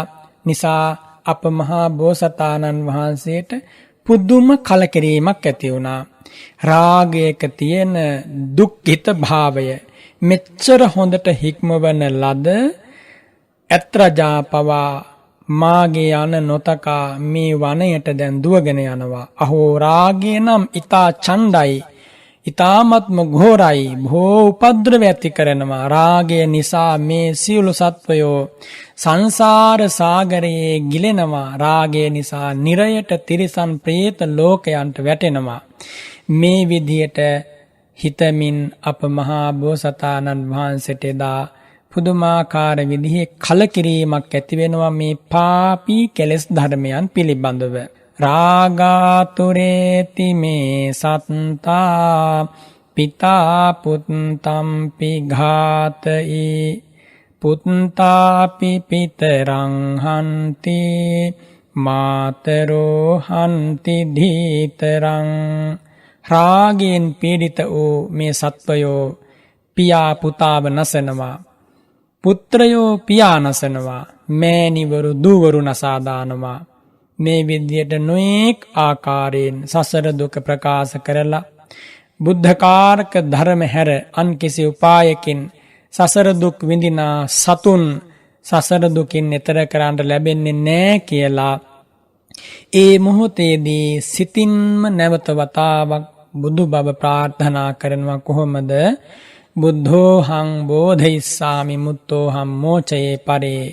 නිසා අප මහා බෝසතාණන් වහන්සේට පුදුම කලකිරීමක් ඇති වුණා. රාගයක තියෙන දුක්ඛිත භාවය මෙච්චර හොඳට හික්මවන ලද ඇත් රජා පවා මාගේ යන නොතකා මේ වනයට දැන් දුවගෙන යනවා. අහෝ රාගය නම් ඊතා ඡණ්ඩයි, ඊ타ත්ම ඝෝරයි, බොහෝ උපද්‍රව ඇති කරනවා. රාගය නිසා මේ සියලු සත්වයෝ සංසාර සාගරයේ ගිලෙනවා. රාගය නිසා නිරයට තිරිසන් ප්‍රේත ලෝකයන්ට වැටෙනවා. මේ විදියට හිතමින් අප මහා බෝසතාණන් වහන්සේට එදා පුදුමාකාර විදිහේ කලකිරීමක් ඇති වෙනවා මේ පාපී කෙලෙස් ධර්මයන් පිළිබඳව. රාගාතුරේති මේ සත්තා පිතා පුත්තම් පිඝාතයි පුත්තාපි පිතරං හන්ති මාතරෝ හන්ති ධීතරං. රාගයෙන් පීඩිත වූ මේ සත්වයෝ පියා පුතාව නසනවා, පුත්‍රයෝ පියා නසනවා, මෑණිවරු දූවරු නසා දානවා. මේ විදියට නොඑක් ආකාරයෙන් සසර දුක ප්‍රකාශ කරලා බුද්ධකාරක ධර්ම හැර අන් කිසි උපායකින් සසර දුක් විඳිනා සතුන් සසර දුකින් එතර කරන්න ලැබෙන්නේ නැහැ කියලා ඒ මොහොතේදී සිතින්ම නැවත වතාවක් බුදු බව ප්‍රාර්ථනා කරනවා. කොහොමද? බුද්ධෝහං බෝධිස්සාමි මුත්තෝහං මෝචයේ පරේ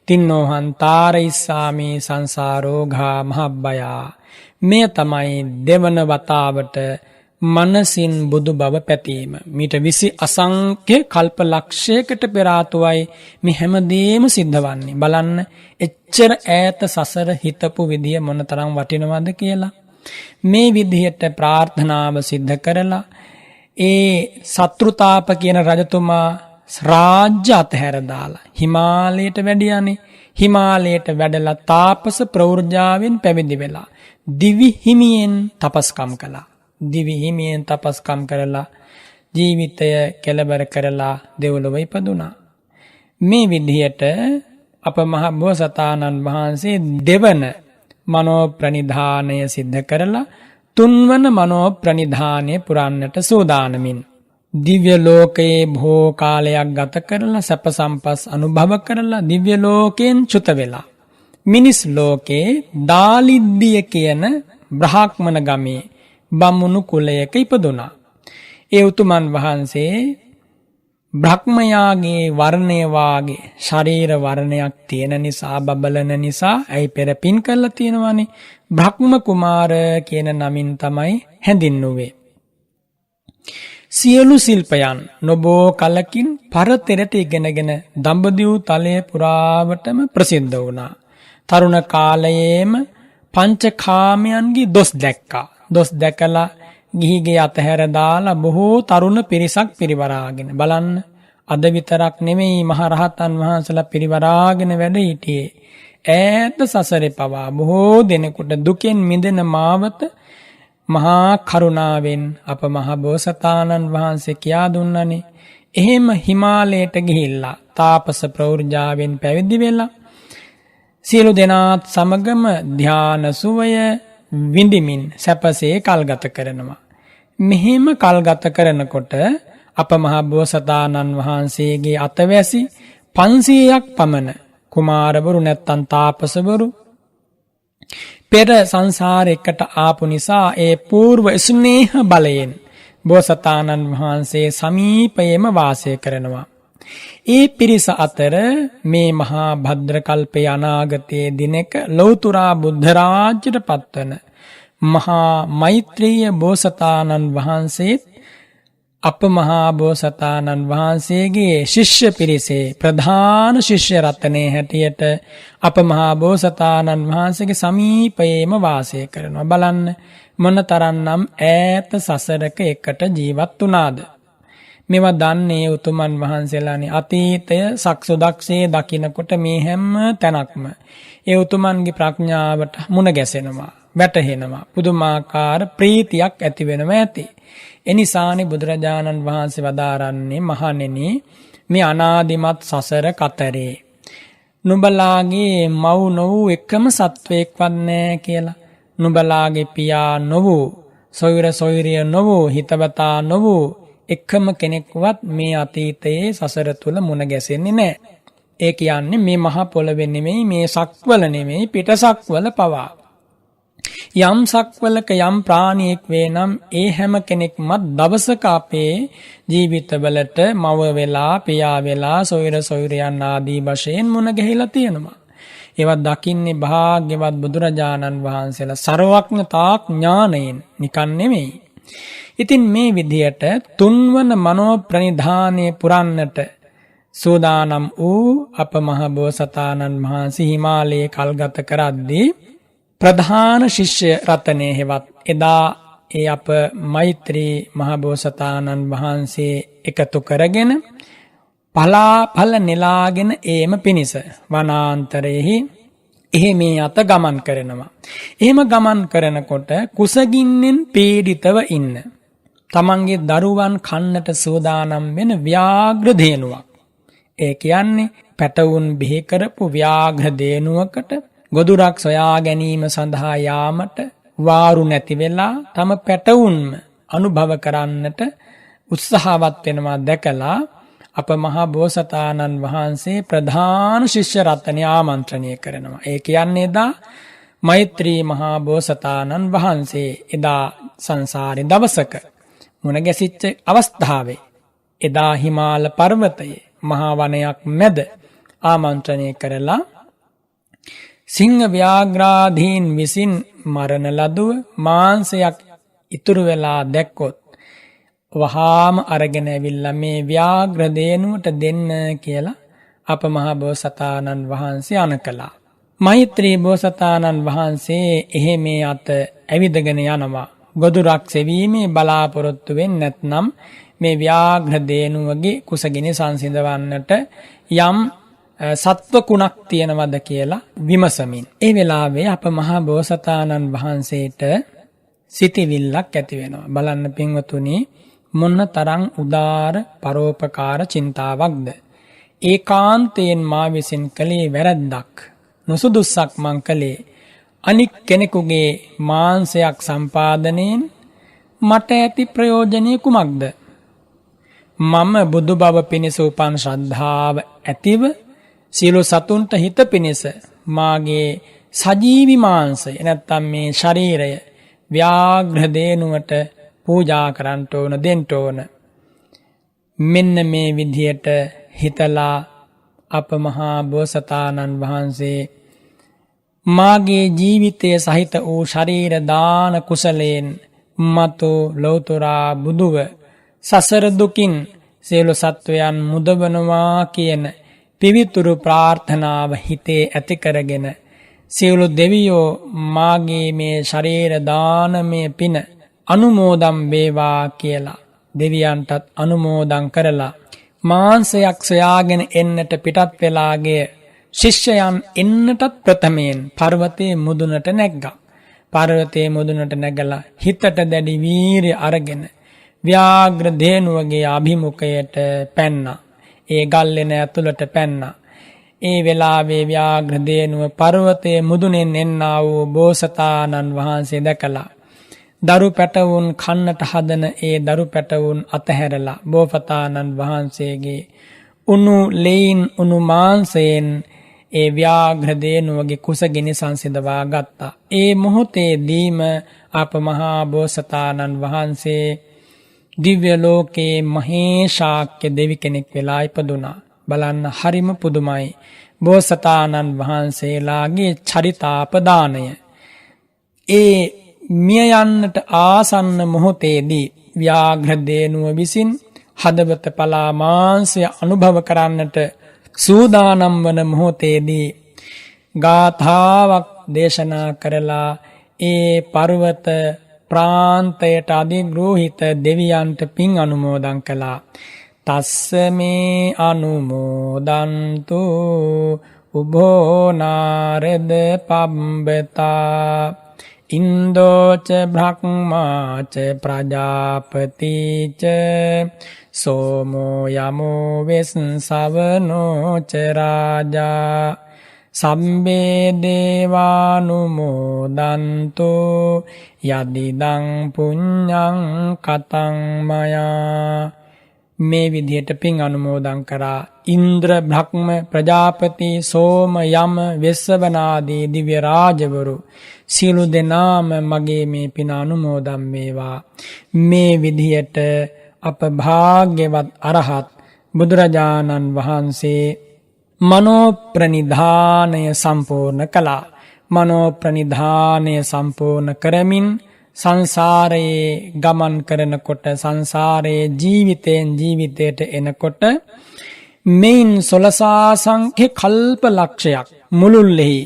තින්නෝහං තාරයිස්සාමි සංසාරෝඝා මහබ්බයා. මේ තමයි දෙවන වතාවට මනසින් බුදු බව පැතීම. මීට 20 අසංඛ්‍ය කල්ප ලක්ෂයකට පෙර ආතුවයි මේ හැමදේම සිද්ධ වන්නේ. බලන්න එච්චර ඈත සසර හිතපු විදිය මොනතරම් වටිනවද කියලා. මේ විදිහට ප්‍රාර්ථනාව සිද්ධ කරලා ඒ සත්‍රුතාප කියන රජතුමා රාජ්‍ය අතහැර දාලා හිමාලයට වැඩියානේ. හිමාලයට වැඩලා තාපස ප්‍රවෘජාවෙන් පැවිදි වෙලා දිවි හිමියෙන් තපස්කම් කළා. දිවි හිමියෙන් තපස්කම් කරලා ජීවිතය කෙලවර කරලා දෙව්ලොව ඉපදුනා. මේ විදිහට අප මහ බෝසතාණන් වහන්සේ දෙවන මනෝ ප්‍රනිධානය සිද්ධ කරලා තුන්වන මනෝ ප්‍රනිධානය පුරන්නට සූදානමින් දිව්‍ය ලෝකයේ බොහෝ කාලයක් ගත කරලා සැප සම්පස් අනුභව කරලා දිව්‍ය ලෝකයෙන් චුත වෙලා මිනිස් ලෝකේ දාලිද්දිය කියන බ්‍රහ්මණ ගමේ බමුණු කුලයක ඉපදුනා. ඒ උතුමන් වහන්සේ බ්‍රහ්මයාගේ වර්ණය වාගේ ශරීර වර්ණයක් තියෙන නිසා බබලන නිසා ඇයි පෙර පින් කරලා තියෙනවානේ. බ්‍රහ්ම කුමාර කියන නමින් තමයි හැඳින්වුවේ. සියලු ශිල්පයන් නොබෝ කලකින් පරතරට ඉගෙනගෙන දඹදිව් තලයේ පුරාවටම ප්‍රසිද්ධ වුණා. තරුණ කාලයේම පංචකාමයන්ගේ දොස් දැක්කා. දොස් දැකලා ගිහිගේ අතහැර දාලා බොහෝ තරුණ පිරිසක් පිරිවරාගෙන බලන්න. අද විතරක් නෙමෙයි මහරහතන් වහන්සේලා පිරිවරාගෙන වැඩ හිටියේ. ඈත සසරේ පවා බොහෝ දෙනෙකුට දුකෙන් මිදෙන මාවත මහා කරුණාවෙන් අප මහ බෝසතාණන් වහන්සේ කියා දුන්නනේ. එහෙම හිමාලයට ගිහිල්ලා තාපස ප්‍රවෘජාවෙන් පැවිදි වෙලා සියලු දෙනාත් සමගම ධාන සුවය විඳිමින් සැපසේ කල්ගත කරනවා. මෙහෙම කල්ගත කරනකොට අප මහ බෝසතාණන් වහන්සේගේ අතවැසි 500ක් පමණ කුමාරවරු නැත්තන් තාපසවරු පෙර සංසාරයකට ආපු නිසා ඒ పూర్ව ස්නේහ බලයෙන් බෝසතාණන් වහන්සේ සමීපයේම වාසය කරනවා. ඒ පිරිස අතර මේ මහා භද්‍රකල්පයේ අනාගතයේ දිනක ලෞතුරා බුද්ධ රාජ්‍යයට පත්වන මහා මෛත්‍රීය බෝසතාණන් වහන්සේ අප මහා බෝසතාණන් වහන්සේගේ ශිෂ්‍ය පිරිසේ ප්‍රධාන ශිෂ්‍ය රත්නයේ හැටියට අප මහා බෝසතාණන් වහන්සේගේ සමීපයේම වාසය කරනවා. බලන්න මොනතරම්නම් ඈත සසරක එකට ජීවත් වුණාද. මේවා දන්නේ උතුමන් වහන්සේලානේ. අතීතය සක්සුදක්ෂේ දකිනකොට මේ හැම තැනක්ම ඒ උතුමන්ගේ ප්‍රඥාවට මුණ ගැසෙනවා, වැටහෙනවා. පුදුමාකාර ප්‍රීතියක් ඇති වෙනවා ඇති. එනිසානේ බුදුරජාණන් වහන්සේ වදාරන්නේ මහණෙනි මේ අනාදිමත් සසර කතරේ නුඹලාගේ මව් නොවූ එකම සත්වයෙක්වත් නැහැ කියලා. නුඹලාගේ පියා නොවූ, සොයුර සොයුරිය නොවූ, හිතවතා නොවූ එකම කෙනෙක්වත් මේ අතීතයේ සසර තුල මුණ ගැසෙන්නේ නැහැ. ඒ කියන්නේ මේ මහ පොළොවේ නෙමෙයි, මේ සක්වල නෙමෙයි, පිටසක්වල පවා යම් සක්වලක යම් ප්‍රාණියෙක් වේ නම් ඒ හැම කෙනෙක්මත් දවසක අපේ ජීවිතවලට මව වෙලා, පියා වෙලා, සොයුර සොයුරියන් ආදී වශයෙන් මුණ ගැහිලා තියෙනවා. ඒවත් දකින්නේ භාග්‍යවත් බුදුරජාණන් වහන්සේලා සර්වඥතා ඥාණයෙන් නිකන් නෙමෙයි. ඉතින් මේ විදියට තුන්වන මනෝ ප්‍රනිධානයේ පුරන්නට සූදානම් වූ අප මහ බෝසතාණන් වහන්සේ හිමාලයේ කල්ගත කරද්දී ප්‍රධාන ශිෂ්‍ය රත්නයේ හෙවත් එදා ඒ අප මෛත්‍රී මහ බෝසතාණන් වහන්සේ එකතු කරගෙන පලාඵල නෙලාගෙන ඒම පිණිස වනාන්තරයෙහි එහෙ මේ අත ගමන් කරනවා. එහෙම ගමන් කරනකොට කුසගින්නෙන් පීඩිතව ඉන්න තමන්ගේ දරුවන් කන්නට සූදානම් වෙන ව්‍යාග්‍ර දේනුවක්. ඒ කියන්නේ පැටවුන් බිහි කරපු ව්‍යාග්‍ර දේනුවකට ගොදුරක් සොයා ගැනීම සඳහා යාමට වාරු නැති වෙලා තම පැටවුන්ම අනුභව කරන්නට උත්සාහවත් වෙනවා දැකලා අප මහා බෝසතාණන් වහන්සේ ප්‍රධාන ශිෂ්‍ය රත්නය ආමන්ත්‍රණය කරනවා. ඒ කියන්නේ එදා මෛත්‍රී මහා බෝසතාණන් වහන්සේ එදා සංසාරේ දවසක මුණ ගැසිච්ච අවස්ථාවේ එදා හිමාල පර්වතයේ මහා වනයක් මැද ආමන්ත්‍රණය කරලා සිංහ ව්‍යාග්‍රාධීන් විසින් මරණ ලදුව මාංශයක් ඉතුරු වෙලා දැක්කොත් වහාම අරගෙන ඇවිල්ලා මේ ව්‍යාග්‍ර දේනුවට දෙන්න කියලා අප මහා බෝසතාණන් වහන්සේ අනකලා. මෛත්‍රී බෝසතාණන් වහන්සේ එහෙ මේ අත ඇවිදගෙන යනවා. ගොදුරක් සෙවීමේ බලාපොරොත්තු වෙන්නේ නැත්නම් මේ ව්‍යාග්‍ර දේනුවගේ කුසගිනි සංසිඳවන්නට යම් සත්ව කුණක් තියෙනවද කියලා විමසමින්. ඒ වෙලාවේ අප මහා බෝසතාණන් වහන්සේට සිතිවිල්ලක් ඇති වෙනවා. බලන්න පින්වතුනි මොන තරම් උදාර පරෝපකාර චින්තාවක්ද. ඒකාන්තයෙන් මා විසින් කළේ වැරද්දක්, නුසුදුස්සක් මං කළේ. අනික් කෙනෙකුගේ මාංශයක් සම්පාදනයෙන් මට ඇති ප්‍රයෝජනය කුමක්ද? මම බුදු බව පිණිස උපන් ශ්‍රද්ධාව ඇතිව සියලු සතුන්ට හිත පිණිස මාගේ සජීවි මාංශය නැත්තම් මේ ශරීරය ව්‍යාග්‍ර දේනුවට පූජා කරන්නට ඕන, දෙන්න ඕන. මෙන්න මේ විදියට හිතලා අප මහා බෝසතාණන් වහන්සේ මාගේ ජීවිතයේ සහිත වූ ශරීර දාන කුසලයෙන් මතු ලෞතුරා බුදුව සසර දුකින් සියලු සත්වයන් මුදවනවා කියන පිවිතුරු ප්‍රාර්ථනාව හිතේ ඇති කරගෙන සියලු දෙවියෝ මාගේ මේ ශරීර දානමය පින අනුමෝදම් වේවා කියලා දෙවියන්ටත් අනුමෝදන් කරලා මාංශයක් සොයාගෙන එන්නට පිටත් වෙලාගේ ශිෂ්‍යයන් එන්නටත් ප්‍රථමයෙන් පර්වතයේ මුදුනට නැග්ගා. පර්වතයේ මුදුනට නැගලා හිතට දැඩි වීරිය අරගෙන ව්‍යාග්‍ර දේනුවගේ අභිමුඛයට පැන්නා. ඒ ගල්ලෙන ඇතුළට පැන්නා. ඒ වෙලාවේ ව්‍යාග්‍ර දේනුව පර්වතයේ මුදුනෙන් එන්නා වූ බෝසතාණන් වහන්සේ දැකලා දරු පැටවුන් කන්නට හදන ඒ දරු පැටවුන් අතහැරලා බෝසතාණන් වහන්සේගේ උණු ලේන් උණු මාංශයෙන් ඒ ව්‍යාග්‍ර දේනුවගේ කුසගිනි සංසිඳවා ගත්තා. ඒ මොහොතේදීම අප මහා බෝසතාණන් වහන්සේ දිව්‍ය ලෝකේ මහේශාක්‍ය දෙවි කෙනෙක් වෙලා ඉපදුනා. බලන්න හරිම පුදුමයි බෝසතාණන් වහන්සේලාගේ චරිතාපදානය. ඒ මිය යන්නට ආසන්න මොහොතේදී ව්‍යාග්‍ර දේනුව විසින් හදවත පලා මාංශය අනුභව කරන්නට සූදානම් වන මොහොතේදී ගාථාවක් දේශනා කරලා ඒ පර්වත ප්‍රාන්තයට අධිග්‍රෝහිත දෙවියන්ට පින් අනුමෝදන් කළා. තස්ස මේ අනුමෝදන්තු උභෝ නාරද පබ්බතා ඉන්දෝච බ්‍රහ්මාච ප්‍රජාපතිච සෝමෝ යමෝ වෙස්සවනෝච රාජා සම්බේ දේවානුමෝදන්තු යදිදං පුඤ්ඤං කතං මයා. මේ විදිහට පින් අනුමෝදන් කරා. ඉන්ද්‍ර බ්‍රහ්ම ප්‍රජාපති සෝම යම වෙස්සවනාදී දිව්‍ය රාජවරු සියලු දෙනාම මගේ මේ පින අනුමෝදන් වේවා. මේ විදිහට අප භාග්‍යවත් අරහත් බුදුරජාණන් වහන්සේ මනෝ ප්‍රනිධානය සම්පූර්ණ කළා. මනෝ ප්‍රනිධානය සම්පූර්ණ කරමින් සංසාරයේ ගමන් කරනකොට සංසාරයේ ජීවිතයෙන් ජීවිතයට එනකොට මෙයින් 16 සංඛ්‍ය කල්ප ලක්ෂයක් මුළුල්ලෙහි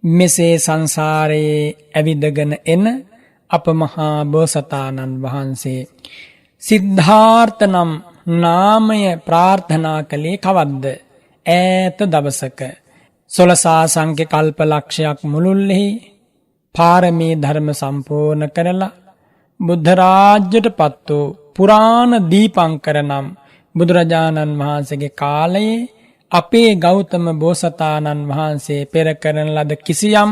මෙසේ සංසාරයේ ඇවිදගෙන එන අප මහා බෝසතාණන් වහන්සේ සිද්ධාර්ථ නම් නාමය ප්‍රාර්ථනා කළේ කවද්ද? ඈත දවසක 16 සංඛ්‍ය කල්ප ලක්ෂයක් මුළුල්ලෙහි පාරමී ධර්ම සම්පූර්ණ කරලා බුද්ධ රාජ්‍යයට පත් වූ පුරාණ දීපංකර නම් බුදුරජාණන් වහන්සේගේ කාලයේ අපේ ගෞතම බෝසතාණන් වහන්සේ පෙර කරන ලද කිසියම්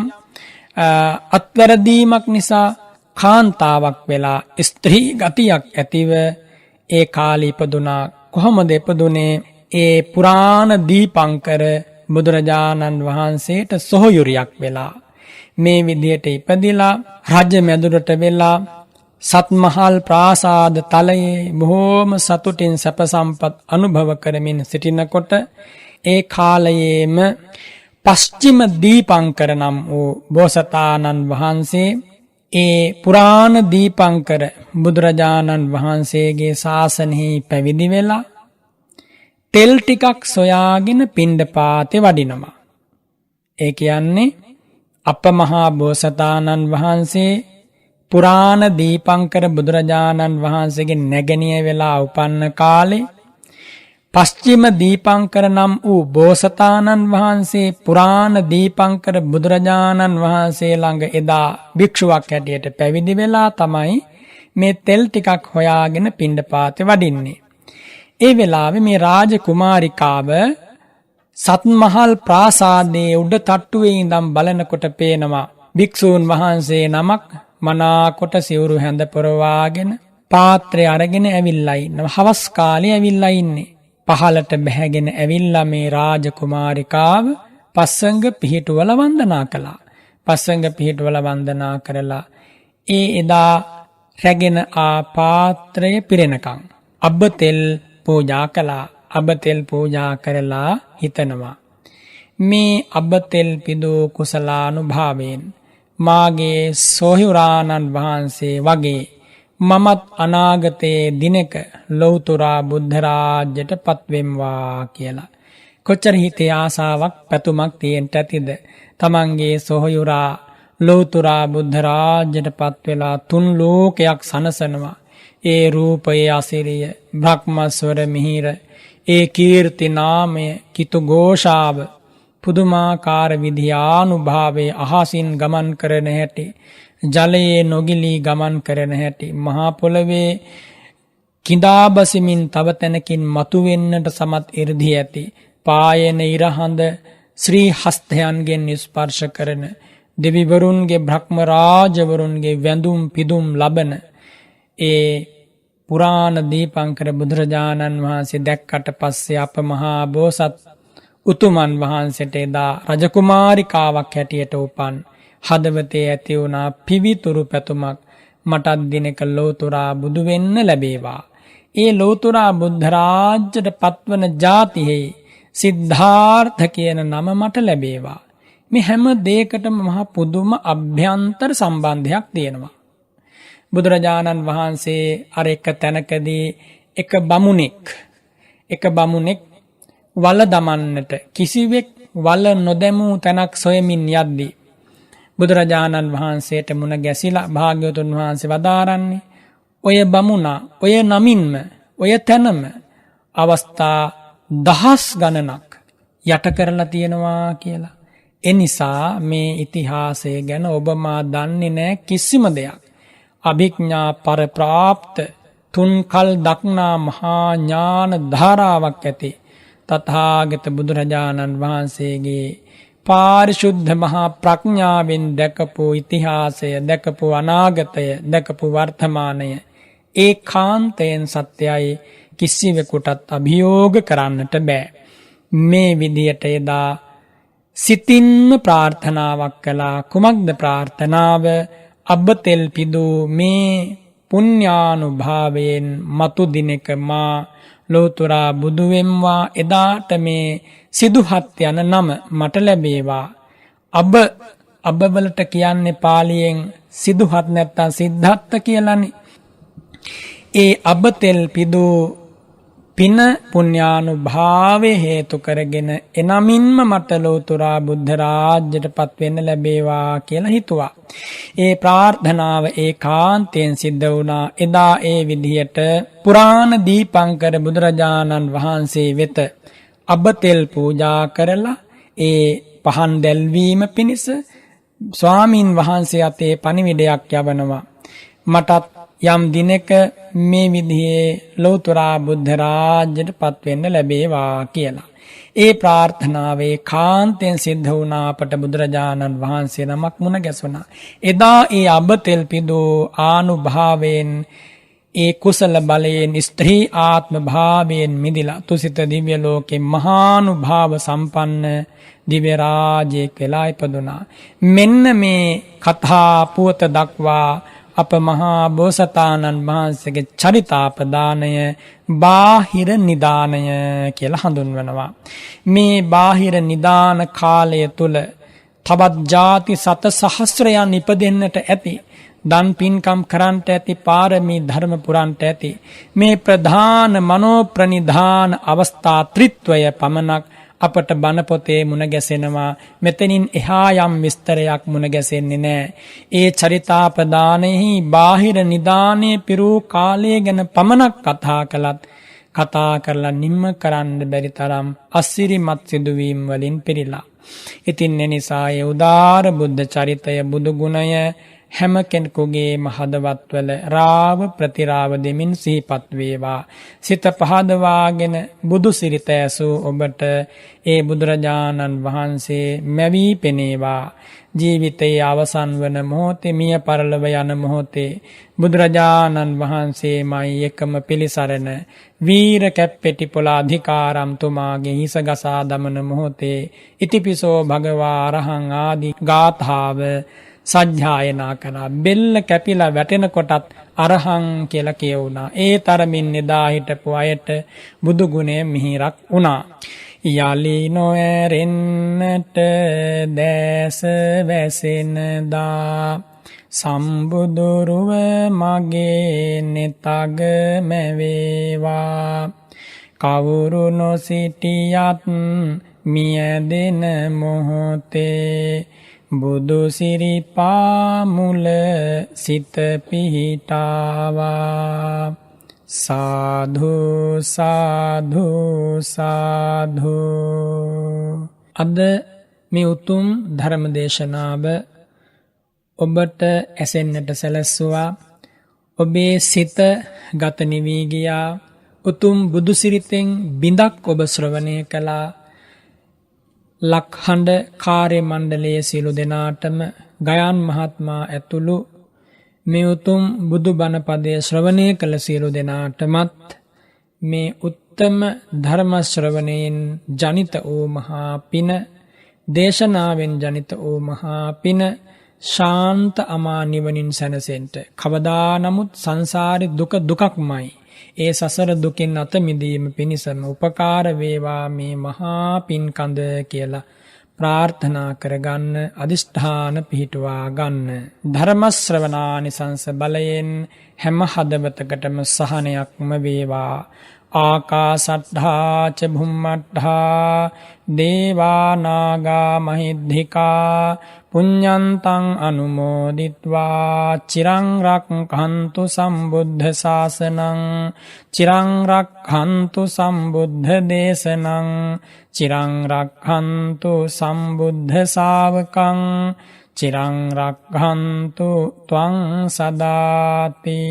අත්වැරදීමක් නිසා කාන්තාවක් වෙලා ස්ත්‍රී ගතියක් ඇතිව ඒ කාලේ ඉපදුනා. කොහොමද ඉපදුනේ? ඒ පුරාණ දීපංකර බුදුරජාණන් වහන්සේට සොහොයුරියක් වෙලා මේ විදියට ඉපදිලා රජ මැදුරට වෙලා සත්මහල් ප්‍රාසාද තලයේ බොහෝම සතුටින් සැප සම්පත් අනුභව කරමින් සිටිනකොට ඒ කාලයේම පශ්චිම දීපංකර නම් වූ බෝසතාණන් වහන්සේ ඒ පුරාණ දීපංකර බුදුරජාණන් වහන්සේගේ ශාසනයෙහි පැවිදි වෙලා තෙල් ටිකක් සොයාගෙන පිණ්ඩපාතේ වඩිනවා. ඒ කියන්නේ අප මහා බෝසතාණන් වහන්සේ පුරාණ දීපංකර බුදුරජාණන් වහන්සේගේ නැගණිය වෙලා උපන්න කාලේ පශ්චිම දීපංකර නම් වූ බෝසතාණන් වහන්සේ පුරාණ දීපංකර බුදුරජාණන් වහන්සේ ළඟ එදා භික්ෂුවක් හැටියට පැවිදි වෙලා තමයි මේ තෙල් ටිකක් හොයාගෙන පිණ්ඩපාතේ වඩින්නේ. ඒ වෙලාවේ මේ රාජකුමාරිකාව සත්මහල් ප්‍රාසාදයේ උඩ තට්ටුවේ ඉඳන් බලනකොට පේනවා භික්ෂූන් වහන්සේ නමක් මනාකොට සිවුරු හැඳ පොරවාගෙන පාත්‍රය අරගෙන ඇවිල්ලා ඉන්නවා. හවස් කාලේ ඇවිල්ලා ඉන්නේ. පහලට බැහැගෙන ඇවිල්ලා මේ රාජකුමාරිකාව පස්සංග පිහිටුවල වන්දනා කළා. පස්සංග පිහිටුවල වන්දනා කරලා ඒ එදා රැගෙන ආ පාත්‍රය පිරෙනකම් අබ්බ තෙල් පූජා කළා. අබ්බ තෙල් පූජා කරලා හිතනවා මේ අබ්බ තෙල් පිදූ කුසලානුභාවයෙන් මාගේ සොහොයුරාණන් වහන්සේ වගේ මමත් අනාගතයේ දිනක ලෞතුරා බුද්ධ රාජ්‍යයට පත්වෙම්වා කියලා. කොච්චර හිතේ ආසාවක් පැතුමක් තියෙන්න ඇතිද? තමන්ගේ සොහොයුරා ලෝතුරා බුද්ධ රාජ්‍යයට පත් වෙලා 3 ලෝකයක් සනසනවා. ඒ රූපයේ අසිරිය, බ්‍රහ්මස්වර මිහිර, ඒ කීර්ති නාමය, කිතු ഘോഷාව, පුදුමාකාර විද්‍යානුභාවයේ අහසින් ගමන් කරන හැටි, ජලයේ නොගිලී ගමන් කරන හැටි, මහා පොළවේ කිඳා බසිමින් තව තැනකින් මතුවෙන්නට සමත් 이르දි ඇති, පායන ඉරහඳ ශ්‍රී හස්තයන්ගෙන් ස්පර්ශ කරන, දෙවිවරුන්ගේ බ්‍රහ්ම රාජවරුන්ගේ වැඳුම් පිදුම් ලබන ඒ පුරාණ දීපංකර බුදුරජාණන් වහන්සේ දැක්කට පස්සේ අප මහා බෝසත් උතුමන් වහන්සේට එදා රජකුමාරිකාවක් හැටියට උපන් හදවතේ ඇති වුණා පිවිතුරු පැතුමක්, මටත් දිනක ලෝතුරා බුදු වෙන්න ලැබේවා. ඒ ලෝතුරා බුද්ධ රාජ්‍යයට පත්වන ජාතියෙහි සිද්ධාර්ථ කියන නම මට ලැබේවා. මේ හැම දෙයකටම මහා පුදුම අභ්‍යන්තර සම්බන්ධයක් තියෙනවා. බුදුරජාණන් වහන්සේ අර එක තැනකදී එක බමුණෙක් වල දමන්නට කිසිවෙක් වල නොදැමූ තැනක් සොයමින් යද්දී බුදුරජාණන් වහන්සේට මුණ ගැසිලා භාග්‍යවතුන් වහන්සේ වදාරන්නේ, ඔය බමුණා ඔය නමින්ම ඔය තැනම අවස්ථා 10 ගණනක් යට කරලා තියෙනවා කියලා. එනිසා මේ ඉතිහාසය ගැන ඔබ මා දන්නේ නැහැ කිසිම දෙයක්. අභිඥා පරප්‍රාප්ත තුන් කල් දක්නා මහා ඥාන ධාරාවක් ඇති තථාගත බුදුරජාණන් වහන්සේගේ පාරිශුද්ධ මහා ප්‍රඥාවෙන් දැකපු ඉතිහාසය, දැකපු අනාගතය, දැකපු වර්තමානය ඒකාන්තයෙන් සත්‍යයි, කිසිවෙකුටත් අභියෝග කරන්නට බෑ. මේ විදියට එදා සිතින්ම ප්‍රාර්ථනාවක් කළා. කුමක්ද ප්‍රාර්ථනාව? අබ්බතෙල් පිදූ මේ පුණ්‍යානුභාවයෙන් මතු දිනක මා ලෝතුරා බුදු වෙම්වා. එදාට මේ සිදුහත් යන නම මට ලැබේවා. අබ්බවලට කියන්නේ පාලියෙන් සිදුහත් නැත්තම් සිද්ධාර්ථ කියලානේ. ඒ අබ්බතෙල් පිදූ පින පුණ්‍යානුභාවය හේතු කරගෙන එනමින්ම මට ලෝතුරා බුද්ධ රාජ්‍යයට පත් වෙන්න ලැබේවා කියලා හිතුවා. ඒ ප්‍රාර්ථනාව ඒකාන්තයෙන් සිද්ධ වුණා. එදා ඒ විදිහට පුරාණ දීපංකර බුදුරජාණන් වහන්සේ වෙත අබ්බතෙල් පූජා කරලා ඒ පහන් දැල්වීම පිණිස ස්වාමින් වහන්සේ අතේ පණිවිඩයක් යවනවා. මටත් යම් දිනක මේ විදිහේ ලෝතුරා බුද්ධ රාජ්‍යයට පත් වෙන්න ලැබේවා කියලා. ඒ ප්‍රාර්ථනාවේ කාන්තෙන් සිද්ධ වුණා. අපට බුදුරජාණන් වහන්සේ නමක් මුණ ගැසුණා. එදා ඒ අබ්බතෙල් පිදූ ආනුභාවයෙන්, ඒ කුසල බලයෙන්, ස්ත්‍රී ආත්ම භාවයෙන් මිදිලා තුසිත දිව්‍ය ලෝකේ මහානුභාව සම්පන්න දිව්‍ය රාජයෙක් වෙලා ඉපදුනා. මෙන්න මේ කථා පුවත දක්වා අප මහා බෝසතාණන් වහන්සේගේ චරිතාපදානය බාහිර නිදානය කියලා හඳුන්වනවා. මේ බාහිර නිදාන කාලය තුල තවත් ಜಾති 7 සහස්‍රයන් ඉපදෙන්නට ඇති. දන් පින්කම් කරන්ට ඇති, පාරමී ධර්ම පුරන්ට ඇති. මේ ප්‍රධාන මනෝ ප්‍රනිධාන අවස්ථා ත්‍රිත්වය පමණක් අපට බණ පොතේ මුණ ගැසෙනවා. මෙතනින් එහා යම් විස්තරයක් මුණ ගැසෙන්නේ නැහැ. ඒ චරිතාපදානෙහි බාහිර නිදානේ පිරූ කාලය ගැන පමණක් කතා කළත් කතා කරලා නිම්ම කරන්න බැරි තරම් අසිරිමත් සිදුවීම් වලින් පිරීලා. ඉතින් ඒ නිසා ඒ උදාර බුද්ධ චරිතය, බුදු ගුණය හැම කෙනෙකුගේ මහදවත්වල රාව ප්‍රතිරාව දෙමින් සිහිපත් වේවා. සිත පහදවාගෙන බුදු සිරිත ඇසූ ඔබට ඒ බුදුරජාණන් වහන්සේ මැවී පෙනේවා. ජීවිතයේ අවසන් වන මොහොතේ, මිය පරලොව යන මොහොතේ බුදුරජාණන් වහන්සේමයි එකම පිළිසරණ. වීර කැප්පෙටි පොළ අධිකාරම් තුමාගේ හිස ගසා දමන මොහොතේ ඉතිපිසෝ භගවා අරහං ආදී ගාථාව සජ්ජායනා කරා. බෙල්ල කැපිලා වැටෙන කොටත් අරහං කියලා කියවුණා. ඒ තරමින් එදා හිටපු අයට බුදු ගුණය මිහිරක් වුණා. යලි නොඇරෙන්නට දැස වැසෙනදා සම්බුදුරුව මගේ නෙතග මැවේවා. කවුරු නොසිටියත් මියදෙන මොහොතේ බුදු සිරිපා මුල සිත පිහිටාවා. සාධු සාධු සාධු. අද මේ උතුම් ධර්ම දේශනාව ඔබට ඇසෙන්නට සැලැස්සුවා. ඔබේ සිත ගත නිවී ගියා. උතුම් බුදු සිරිතෙන් බිඳක් ඔබ ශ්‍රවණය කළා. ලක්හඬ කාර්ය මණ්ඩලයේ සියලු දෙනාටම ගයාන් මහත්මයා ඇතුළු මේ උතුම් බුදු බණ පදය ශ්‍රවණය කළ සියලු දෙනාටමත් මේ උත්තම ධර්ම ශ්‍රවණයෙන් ජනිත වූ මහා පින, දේශනාවෙන් ජනිත වූ මහා පින ශාන්ත අමා නිවනින් සැනසෙන්ට, කවදා නමුත් සංසාරේ දුක දුකක්මයි, ඒ සසර දුකින් අත මිදීම පිණිසම උපකාර වේවා මේ මහා පින්කඳ කියලා ප්‍රාර්ථනා කරගන්න, අදිෂ්ඨාන පිහිටුවා ගන්න. ධර්ම ශ්‍රවණානිසංස බලයෙන් හැම හදවතකටම සහනයක්ම වේවා. ආකාසට්ඨා ච භුම්මට්ඨා දේවා නාග මහිද්దికා පුඤ්ඤන්තං අනුමෝදිත්වා චිරං රක්ඛන්තු සම්බුද්ධ ශාසනං චිරං රක්ඛන්තු සම්බුද්ධ දේශනං චිරං රක්ඛන්තු සම්බුද්ධ ශාවකං චිරං රක්ඛන්තු ත්වං සදාති.